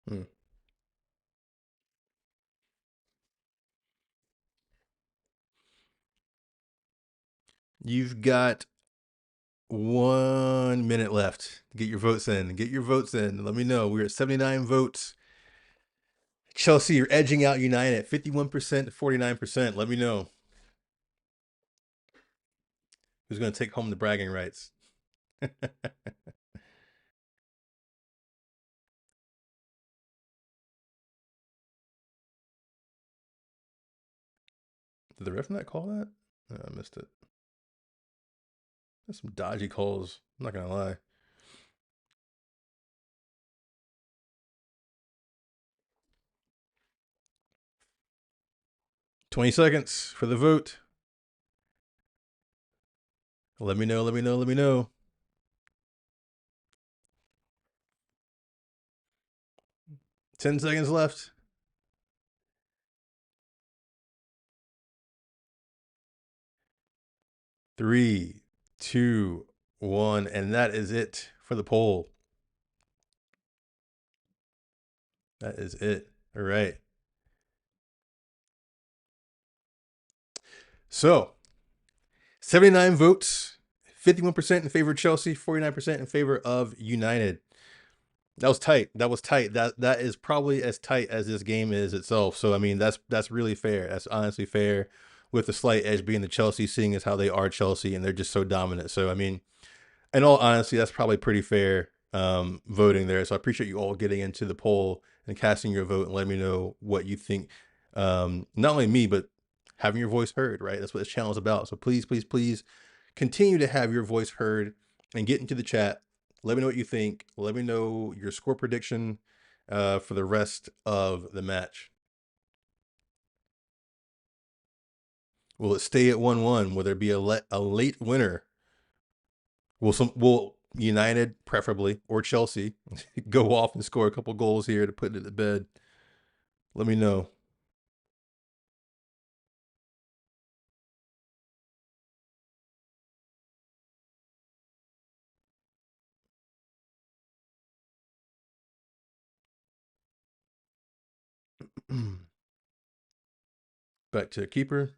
Hmm. You've got 1 minute left. Get your votes in. Get your votes in. Let me know. We're at 79 votes. Chelsea, you're edging out United at 51% to 49%. Let me know who's going to take home the bragging rights. Did the ref not call that? Oh, I missed it. There's some dodgy calls. I'm not going to lie. "20 seconds for the vote. Let me know, let me know, let me know. "10 seconds left. Three, two, one, and that is it for the poll. That is it. All right. So, 79 votes, 51% in favor of Chelsea, 49% in favor of United. That was tight. That was tight. That is probably as tight as this game is itself. So I mean, that's really fair. That's honestly fair, with the slight edge being the Chelsea, seeing as how they are Chelsea and they're just so dominant. So I mean, in all honesty, that's probably pretty fair voting there. So I appreciate you all getting into the poll and casting your vote and letting me know what you think. Not only me, but having your voice heard, right? That's what this channel is about. So please, please, please continue to have your voice heard and get into the chat. Let me know what you think. Let me know your score prediction for the rest of the match. Will it stay at 1-1? Will there be a late winner? Will United, preferably, or Chelsea, go off and score a couple goals here to put it to bed? Let me know. Back to keeper.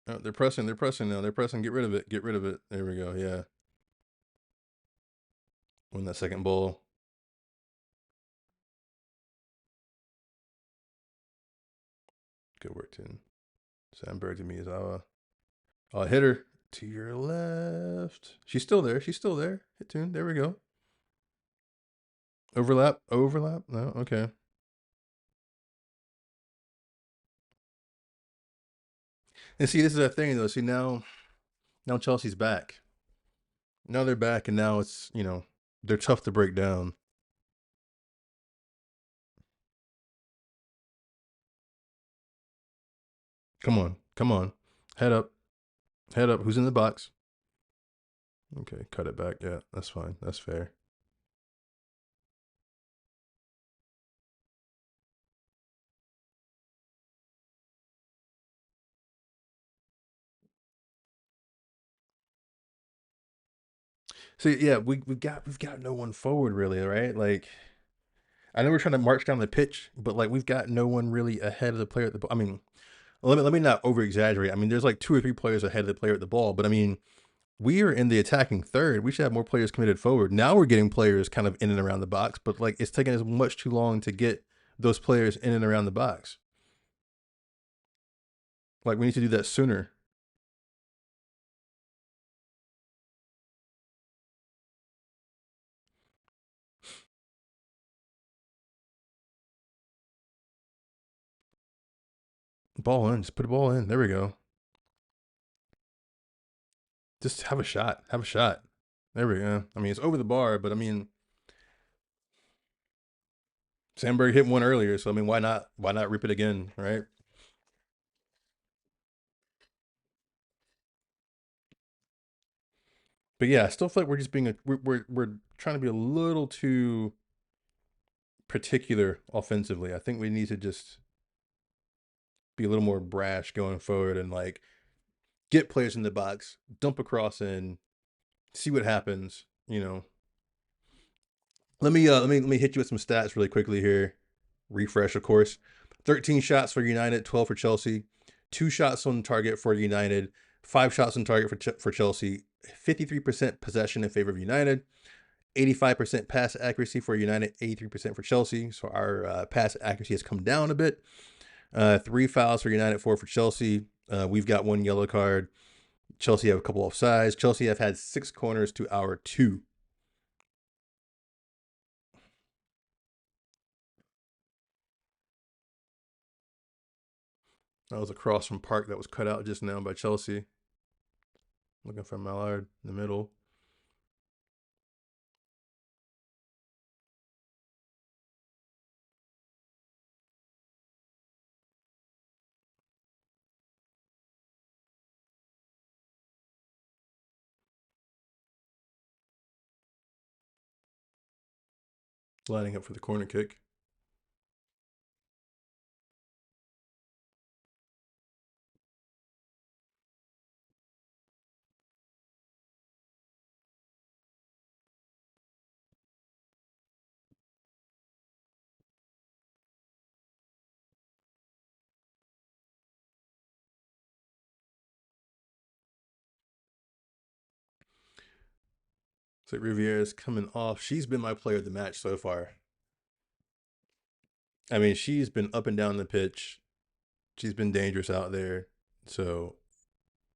Oh, they're pressing. They're pressing now. They're pressing. Get rid of it. Get rid of it. There we go. Yeah. Win that second ball. Good work, Tim. Sandberg to Miyazawa. Hit her to your left. She's still there. She's still there. Hit tune. There we go. Overlap. Overlap. No. Okay. And see, this is a thing though. See now Chelsea's back. Now they're back, and now it's They're tough to break down. Come on, come on. Head up, head up. Who's in the box? Okay, cut it back. Yeah, that's fine. That's fair. So yeah, we've got no one forward really, right? Like I know we're trying to march down the pitch, but like we've got no one really ahead of the player at the ball. I mean, let me not over exaggerate. I mean, there's like two or three players ahead of the player at the ball, but I mean, we are in the attacking third. We should have more players committed forward. Now we're getting players kind of in and around the box, but like it's taking us much too long to get those players in and around the box. Like we need to do that sooner. Ball in, just put a ball in. There we go. Just have a shot. Have a shot. There we go. I mean, it's over the bar, but I mean, Sandberg hit one earlier, so I mean, why not? Why not rip it again, right? But yeah, I still feel like we're just being we're trying to be a little too particular offensively. I think we need to just be a little more brash going forward and like get players in the box, dump a cross in, see what happens. Let me hit you with some stats really quickly here. Refresh, of course. 13 shots for United, 12 for Chelsea. 2 shots on target for United, 5 shots on target for Chelsea. 53% possession in favor of United. 85% pass accuracy for United, 83% for Chelsea. So our pass accuracy has come down a bit. 3 fouls for United, 4 for Chelsea. We've got 1 yellow card. Chelsea have a couple offsides. Chelsea have had 6 corners to our 2. That was a cross from Park that was cut out just now by Chelsea. Looking for Mallard in the middle. Lining up for the corner kick. So Riviere's coming off. She's been my player of the match so far. I mean, she's been up and down the pitch. She's been dangerous out there. So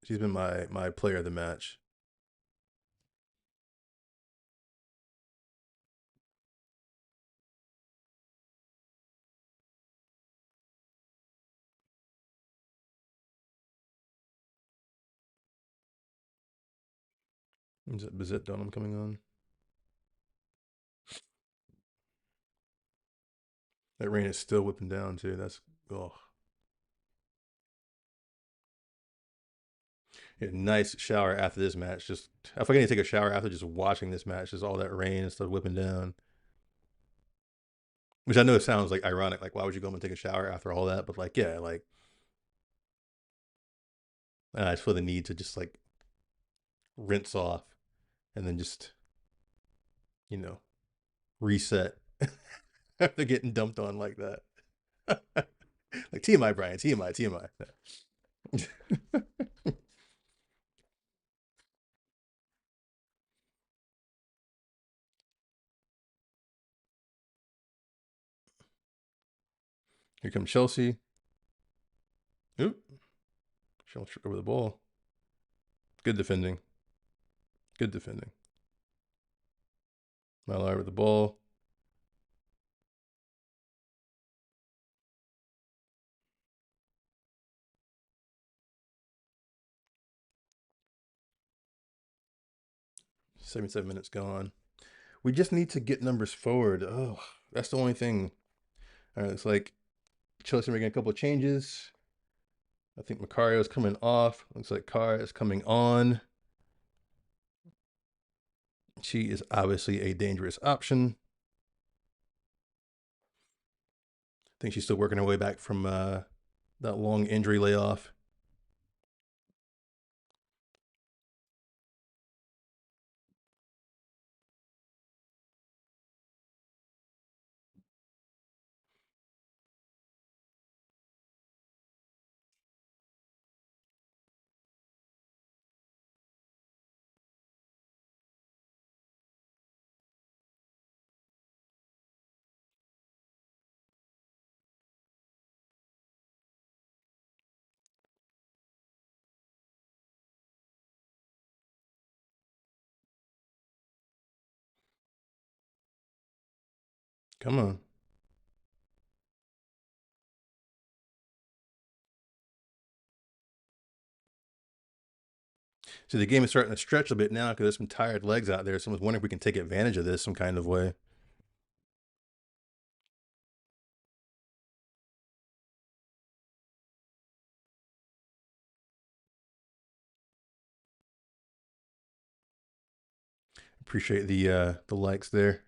she's been my player of the match. Is it Bizet Dunham coming on? That rain is still whipping down too. That's oh, yeah, nice shower after this match. Just I feel like I need to take a shower after just watching this match. Just all that rain and stuff whipping down. Which I know it sounds like ironic. Like why would you go home and take a shower after all that? But like yeah, like I just feel the need to just like rinse off and then just you know reset after getting dumped on like that. Like TMI, Bryan, TMI, TMI. Here comes Chelsea. Oop, Chelsea over the ball. Good defending. Good defending. Mallard with the ball. $77 gone. We just need to get numbers forward. Oh, that's the only thing. All right, it's like Chelsea making a couple of changes. I think Macario's coming off. Looks like Carr is coming on. She is obviously a dangerous option. I think she's still working her way back from that long injury layoff. Come on. So the game is starting to stretch a bit now because there's some tired legs out there. Someone's wondering if we can take advantage of this some kind of way. Appreciate the likes there.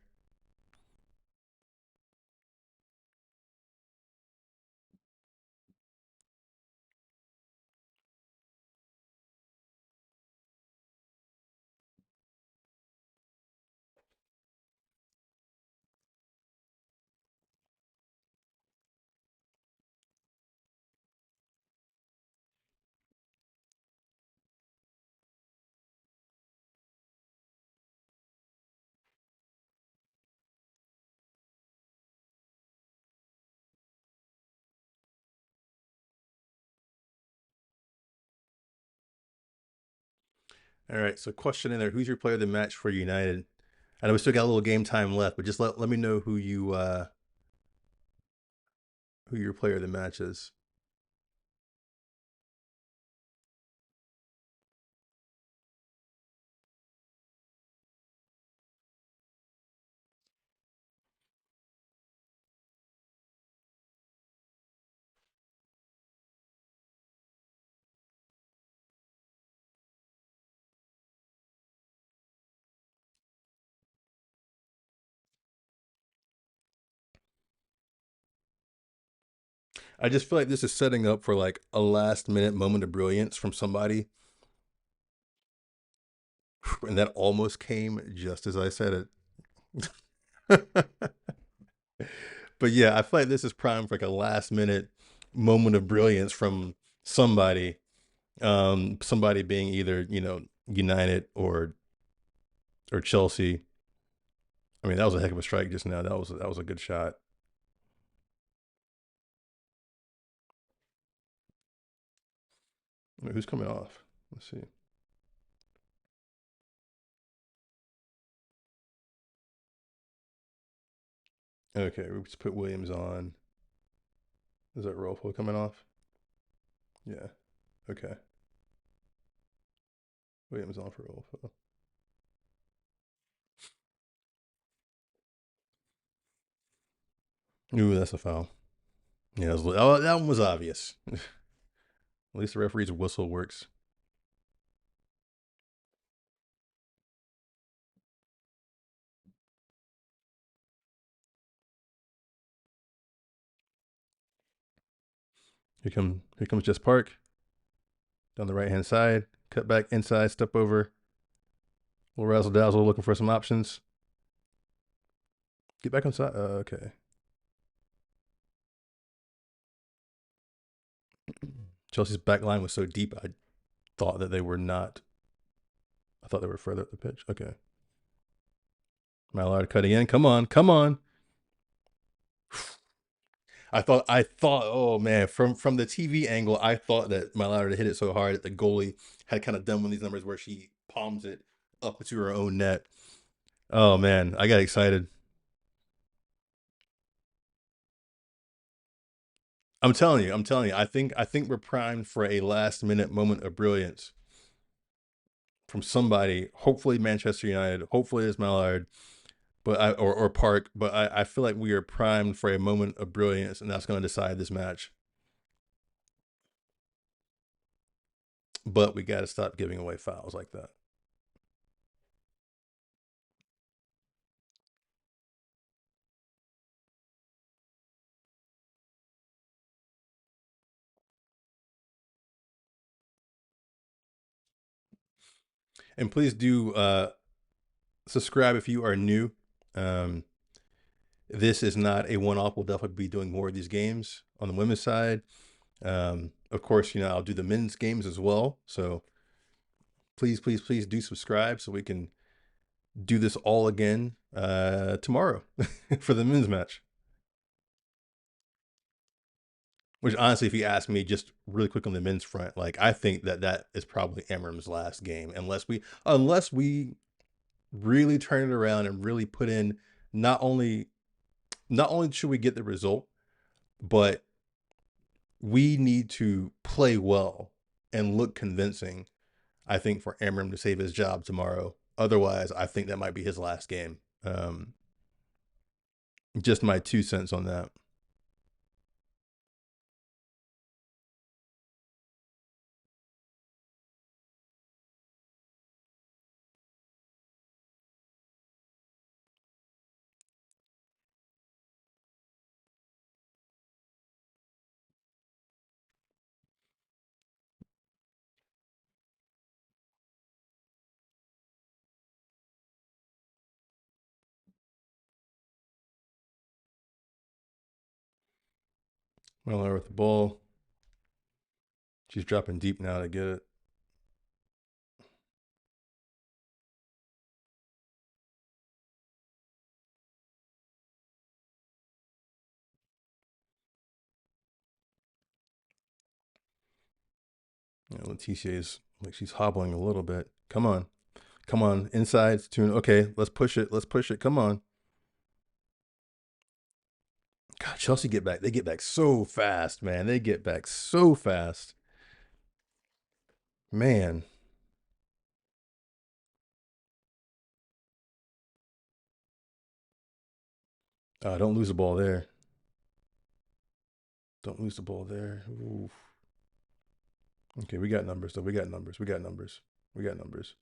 All right, so question in there: who's your player of the match for United? I know we still got a little game time left, but just let me know who your player of the match is. I just feel like this is setting up for like a last minute moment of brilliance from somebody, and that almost came just as I said it. But yeah, I feel like this is prime for like a last minute moment of brilliance from somebody. Somebody being either United or Chelsea. I mean, that was a heck of a strike just now. That was a good shot. Who's coming off? Let's see. Okay, we just put Williams on. Is that Rolfo coming off? Yeah. Okay. Williams on for Rolfo. Ooh, that's a foul. Yeah, that one was obvious. At least the referee's whistle works. Here comes Just Park down the right hand side. Cut back inside, step over. Little razzle dazzle, looking for some options. Get back inside. Okay. Chelsea's back line was so deep. I thought that they were not. I thought they were further up the pitch. Okay. Mallard cutting in. Come on, come on. I thought, oh man, from the TV angle, I thought that Mallard hit it so hard that the goalie had kind of done one of these numbers where she palms it up to her own net. Oh man, I got excited. I'm telling you. I think we're primed for a last minute moment of brilliance from somebody. Hopefully Manchester United. Hopefully it's Mallard. but or Park, but I feel like we are primed for a moment of brilliance, and that's going to decide this match. But we got to stop giving away fouls like that. And please do subscribe if you are new. Um, this is not a one-off. We'll definitely be doing more of these games on the women's side. Of course, I'll do the men's games as well. So please, please, please do subscribe so we can do this all again tomorrow for the men's match. Which honestly, if you ask me, just really quick on the men's front, like I think that is probably Amram's last game, unless we really turn it around and really put in not only should we get the result, but we need to play well and look convincing. I think for Amram to save his job tomorrow. Otherwise, I think that might be his last game. Just my 2 cents on that. Miller with the ball. She's dropping deep now to get it. Letitia's like she's hobbling a little bit. Come on. Come on. Inside tune. Okay, let's push it. Let's push it. Come on. God, Chelsea get back. They get back so fast, man. They get back so fast. Man. Don't lose the ball there. Don't lose the ball there. Oof. Okay, we got numbers though. We got numbers. We got numbers. We got numbers.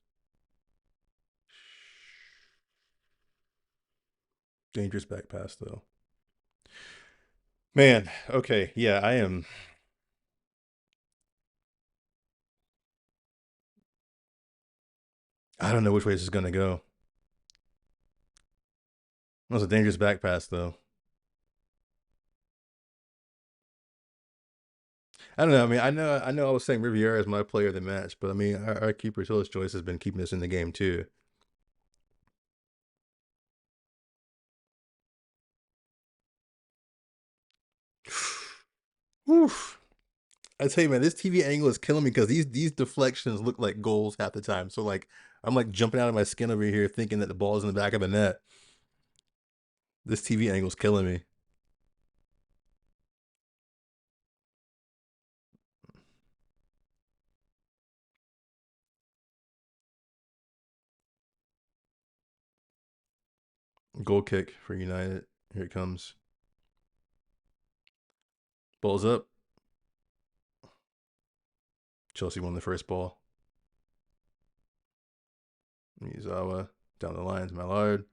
Dangerous back pass though. Man, okay, yeah, I am. I don't know which way this is gonna go. That was a dangerous back pass though. I don't know. I mean, I was saying Riviera is my player of the match, but I mean, our keeper Tillis Joyce has been keeping us in the game too. Oof. I tell you, man, this TV angle is killing me because these deflections look like goals half the time. So like, I'm like jumping out of my skin over here, thinking that the ball is in the back of the net. This TV angle is killing me. Goal kick for United. Here it comes. Ball's up. Chelsea won the first ball. Miyazawa down the lines. Mallard.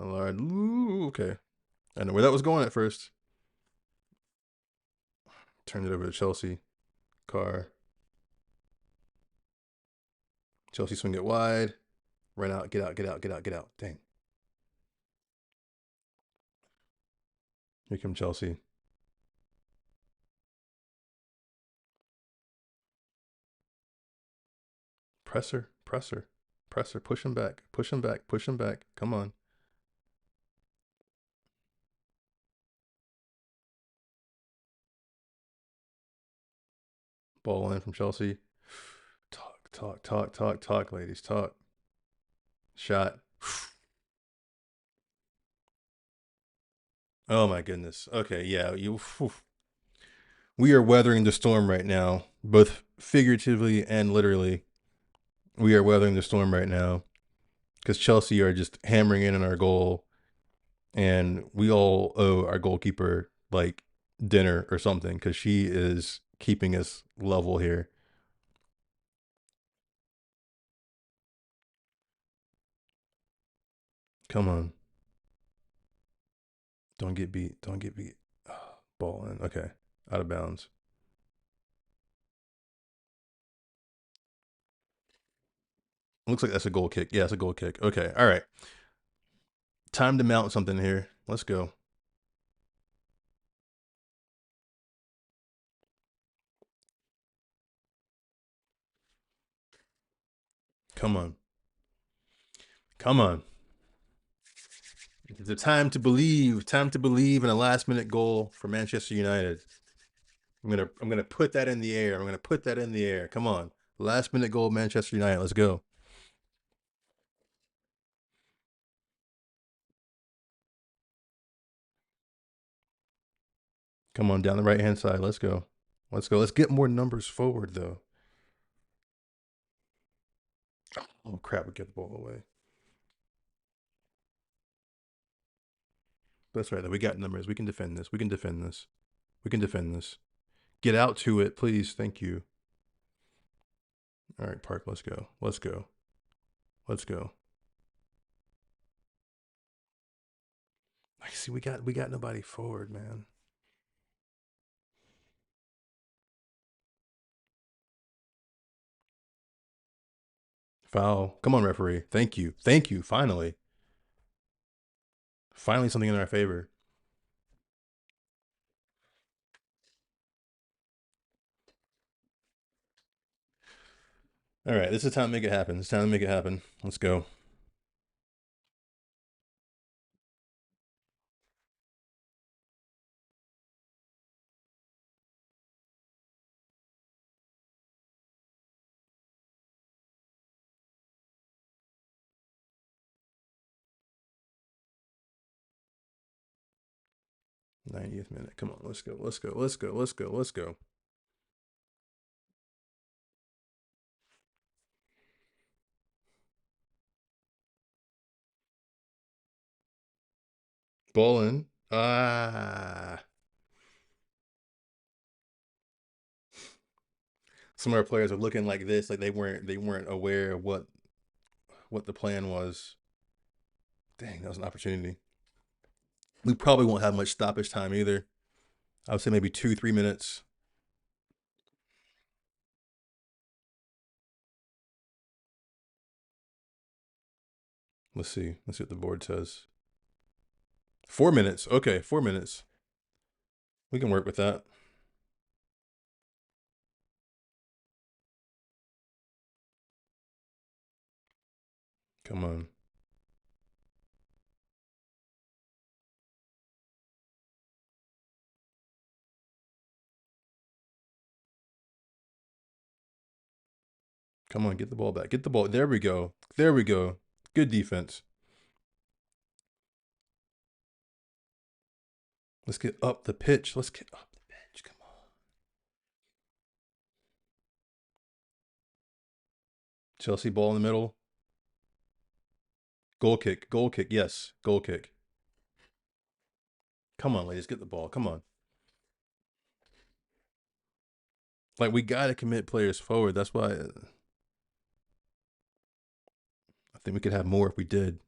Ooh, okay. I know where that was going at first. Turned it over to Chelsea. Carr. Chelsea swing it wide. Run out. Get out. Get out. Get out. Get out. Dang. Here comes Chelsea. Presser. Presser. Presser. Push him back. Push him back. Push him back. Come on. Ball in from Chelsea. Talk, talk, talk, talk, talk, ladies. Talk. Shot. Oh my goodness. Okay, yeah. We are weathering the storm right now, both figuratively and literally. We are weathering the storm right now because Chelsea are just hammering in on our goal. and we all owe our goalkeeper like dinner or something because she is keeping us level here. Come on, don't get beat. Don't get beat. Ball in. Okay, out of bounds. Looks like that's a goal kick. Yeah, it's a goal kick. Okay, all right. Time to mount something here. Let's go. Come on. Come on. It's a time to believe. Time to believe in a last minute goal for Manchester United. I'm gonna put that in the air. I'm gonna put that in the air. Come on. Last minute goal, Manchester United. Let's go. Come on, down the right hand side. Let's go. Let's go. Let's get more numbers forward though. Oh crap, we get the ball away. That's right though. We got numbers. We can defend this. We can defend this. We can defend this. Get out to it, please. Thank you. All right, Park, let's go. Let's go. Let's go. I see we got nobody forward, man. Foul. Come on, referee. Thank you. Thank you. Finally. Finally something in our favor. All right, this is time to make it happen. It's time to make it happen. Let's go. 90th minute. Come on, let's go. Let's go. Let's go. Let's go. Let's go. Ball in. Ah. Some of our players are looking like this, like they weren't aware of what the plan was. Dang, that was an opportunity. We probably won't have much stoppage time either. I would say maybe 2, 3 minutes. Let's see. Let's see what the board says. 4 minutes. Okay, 4 minutes. We can work with that. Come on. Come on, get the ball back. Get the ball. There we go. There we go. Good defense. Let's get up the pitch. Let's get up the pitch. Come on. Chelsea ball in the middle. Goal kick. Goal kick. Yes. Goal kick. Come on, ladies. Get the ball. Come on. Like, we got to commit players forward. That's why I think we could have more if we did.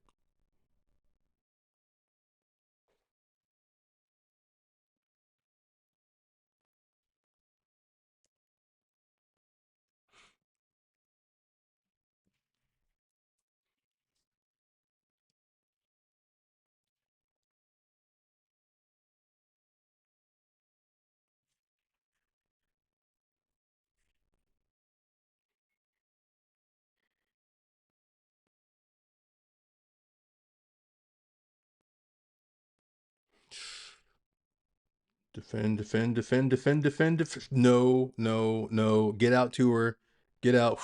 Defend, defend, defend, defend, defend, defend. No, no, no. Get out to her. Get out.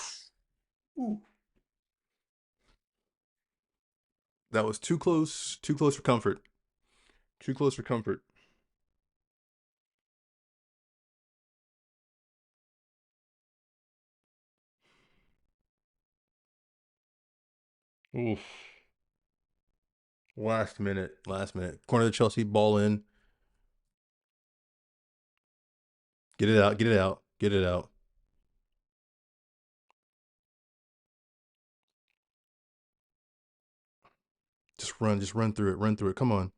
Ooh. That was too close. Too close for comfort. Too close for comfort. Oof. Last minute. Corner of the Chelsea, ball in. Get it out, get it out, get it out. Just run through it, run through it. Come on.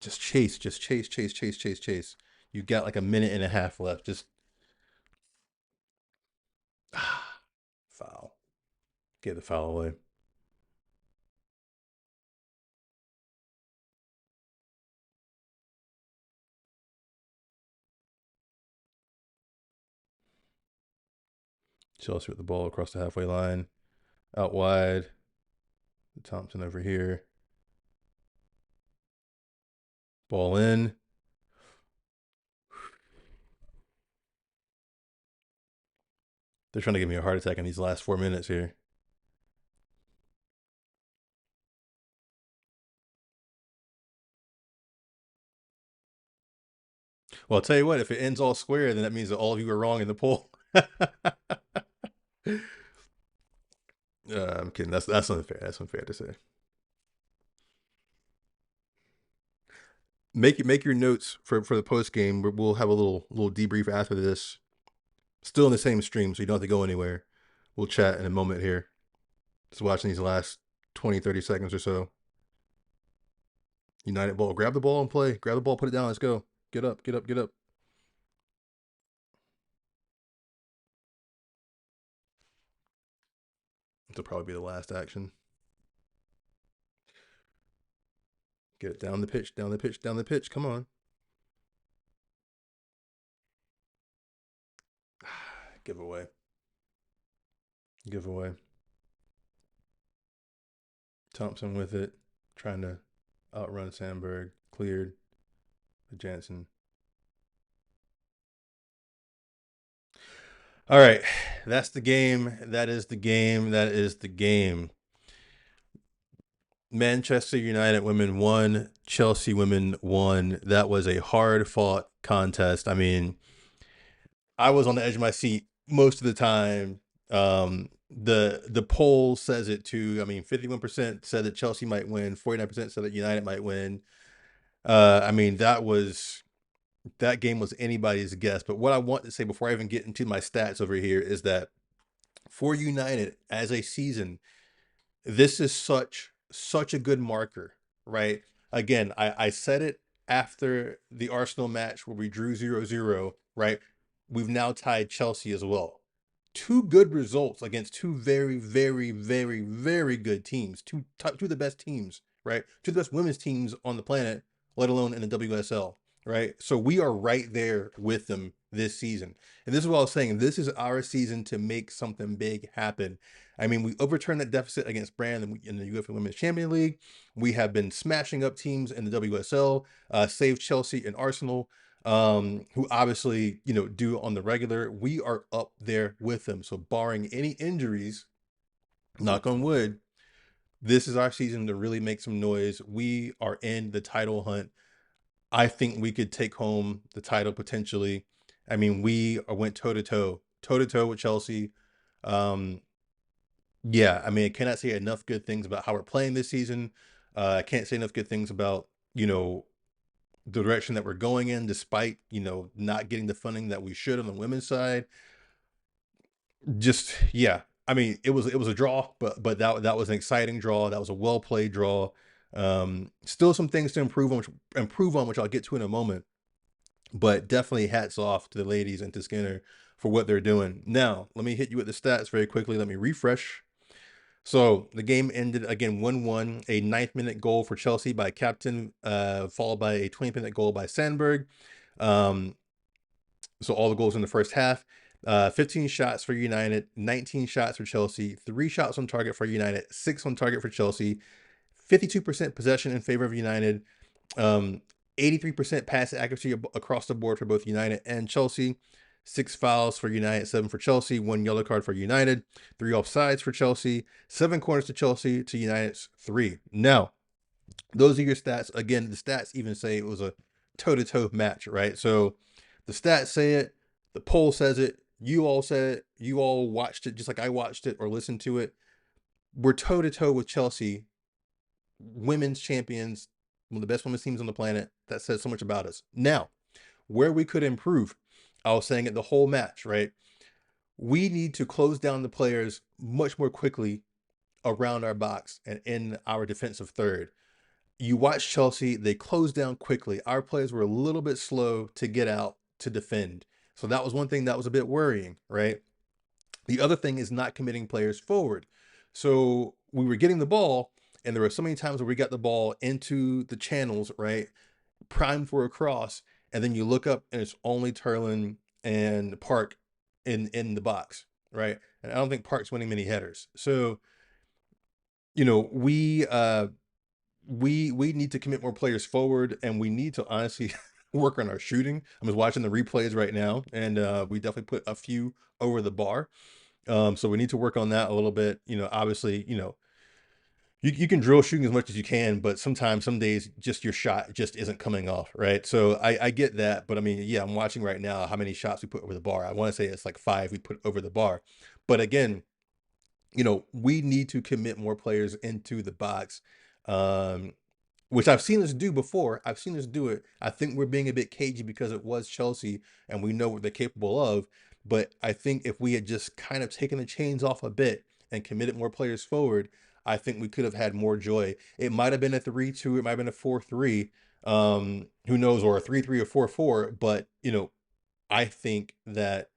Just chase, chase. You got like a minute and a half left. Just foul. Get the foul away. Chelsea with the ball across the halfway line. Out wide. Thompson over here. Ball in. They're trying to give me a heart attack in these last 4 minutes here. Well, I'll tell you what, if it ends all square, then that means that all of you are wrong in the poll. I'm kidding. That's unfair. That's unfair to say. Make your notes for the post game. We'll have a little debrief after this. Still in the same stream, so you don't have to go anywhere. We'll chat in a moment here. Just watching these last 20, 30 seconds or so. United ball. Grab the ball and play. Grab the ball, put it down. Let's go. Get up, get up, get up. This'll probably be the last action. Get it down the pitch, down the pitch, down the pitch. Come on. Give away. Give away. Thompson with it, trying to outrun Sandberg. Cleared. Jansen. All right. That's the game. That is the game. That is the game. Manchester United women won. Chelsea women won. That was a hard fought contest. I mean, I was on the edge of my seat most of the time. The poll says it too. I mean, 51% said that Chelsea might win. 49% said that United might win. I mean, that game was anybody's guess. But what I want to say before I even get into my stats over here is that for United as a season, this is such a good marker, right? Again, I said it after the Arsenal match where we drew 0-0, right? We've now tied Chelsea as well. Two good results against two very, very, very, very good teams. Two of the best teams, right? Two of the best women's teams on the planet, let alone in the WSL, right? So we are right there with them this season. And this is what I was saying. This is our season to make something big happen. I mean, we overturned that deficit against Bryan in the UEFA Women's Champions League. We have been smashing up teams in the WSL, saved Chelsea and Arsenal, who obviously, do on the regular. We are up there with them. So barring any injuries, knock on wood, this is our season to really make some noise. We are in the title hunt. I think we could take home the title potentially. I mean, we went toe to toe with Chelsea. Yeah, I mean, I cannot say enough good things about how we're playing this season. I can't say enough good things about, the direction that we're going in, despite, not getting the funding that we should on the women's side. Just, yeah. I mean, it was a draw, but that was an exciting draw. That was a well played draw. Still some things to improve on, which I'll get to in a moment. But definitely hats off to the ladies and to Skinner for what they're doing. Now, let me hit you with the stats very quickly. Let me refresh. So the game ended again 1-1, a 9th-minute goal for Chelsea by Captain, followed by a 20th-minute goal by Sandberg. So all the goals in the first half. 15 shots for United, 19 shots for Chelsea, 3 shots on target for United, 6 on target for Chelsea, 52% possession in favor of United, 83% pass accuracy across the board for both United and Chelsea. 6 fouls for United, 7 for Chelsea, 1 yellow card for United, 3 offsides for Chelsea, 7 corners to Chelsea to United's 3. Now, those are your stats. Again, the stats even say it was a toe-to-toe match, right? So the stats say it, the poll says it, you all said it, you all watched it just like I watched it or listened to it. we're toe to toe with Chelsea, women's champions, one of the best women's teams on the planet. That says so much about us. Now, where we could improve, I was saying it the whole match, right? We need to close down the players much more quickly around our box and in our defensive third. You watch Chelsea, they closed down quickly. Our players were a little bit slow to get out to defend. So that was one thing that was a bit worrying, right? The other thing is not committing players forward. So we were getting the ball, and there were so many times where we got the ball into the channels, right? Primed for a cross, and then you look up and it's only Turlin and Park in the box, right? And I don't think Park's winning many headers. So, you know, we need to commit more players forward, and we need to honestly work on our shooting. I'm just watching the replays right now, and we definitely put a few over the bar. So we need to work on that a little bit. You know, obviously, you know, you can drill shooting as much as you can, but sometimes, some days, just your shot just isn't coming off, right? So I get that, but I mean, yeah, I'm watching right now how many shots we put over the bar. I want to say it's like 5 we put over the bar. But again, you know, we need to commit more players into the box. Um, which I've seen us do before. I've seen us do it. I think we're being a bit cagey because it was Chelsea and we know what they're capable of. But I think if we had just kind of taken the chains off a bit and committed more players forward, I think we could have had more joy. It might have been a 3-2, it might have been a 4-3. Who knows, or a 3-3 or 4-4. But you know, I think that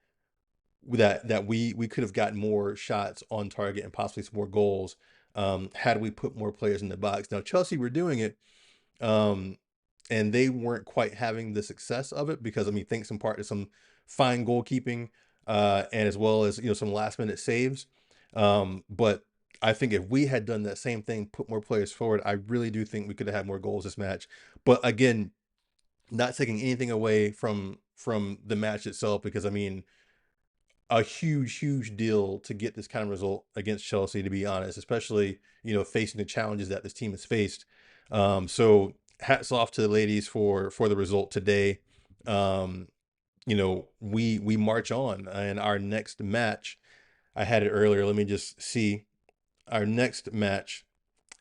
we could have gotten more shots on target and possibly some more goals had we put more players in the box. Now Chelsea were doing it, um, and they weren't quite having the success of it because I mean, thanks in part to some fine goalkeeping, and as well as, you know, some last minute saves. But I think if we had done that same thing, put more players forward, I really do think we could have had more goals this match. But again, not taking anything away from the match itself, because I mean, a huge deal to get this kind of result against Chelsea, to be honest, especially, you know, facing the challenges that this team has faced. So hats off to the ladies for the result today. Um, you know, we march on, and our next match, I had it earlier. Let me just see. Our next match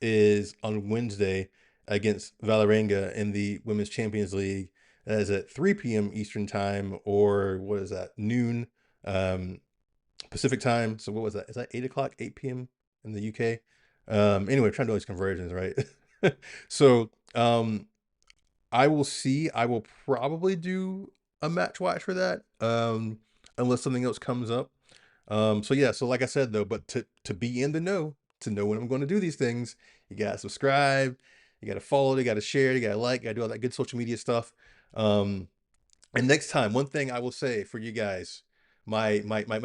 is on Wednesday against Valerenga in the Women's Champions League. That is at 3 p.m. Eastern time, or what is that, noon Pacific time. So what was that? Is that 8 o'clock, 8 p.m. in the UK? Anyway, trying to do all these conversions, right? So I will see. I will probably do a match watch for that, unless something else comes up. So yeah, so like I said though, but to be in the know, to know when I'm going to do these things, you gotta subscribe, you gotta follow, you gotta share, you gotta like, you gotta do all that good social media stuff. Um, and next time, one thing I will say for you guys, my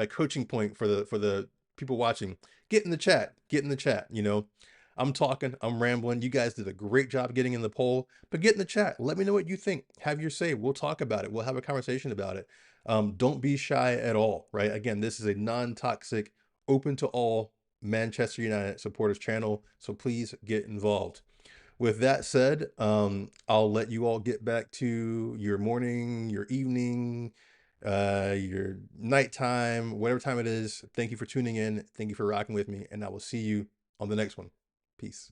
coaching point for the people watching, get in the chat, get in the chat. You know, I'm talking, I'm rambling. You guys did a great job getting in the poll, but get in the chat. Let me know what you think. Have your say. We'll talk about it. We'll have a conversation about it. Don't be shy at all, right? Again, this is a non-toxic, open to all Manchester United supporters channel, so please get involved. With that said, I'll let you all get back to your morning, your evening, your nighttime, whatever time it is. Thank you for tuning in. Thank you for rocking with me, and I will see you on the next one. Peace.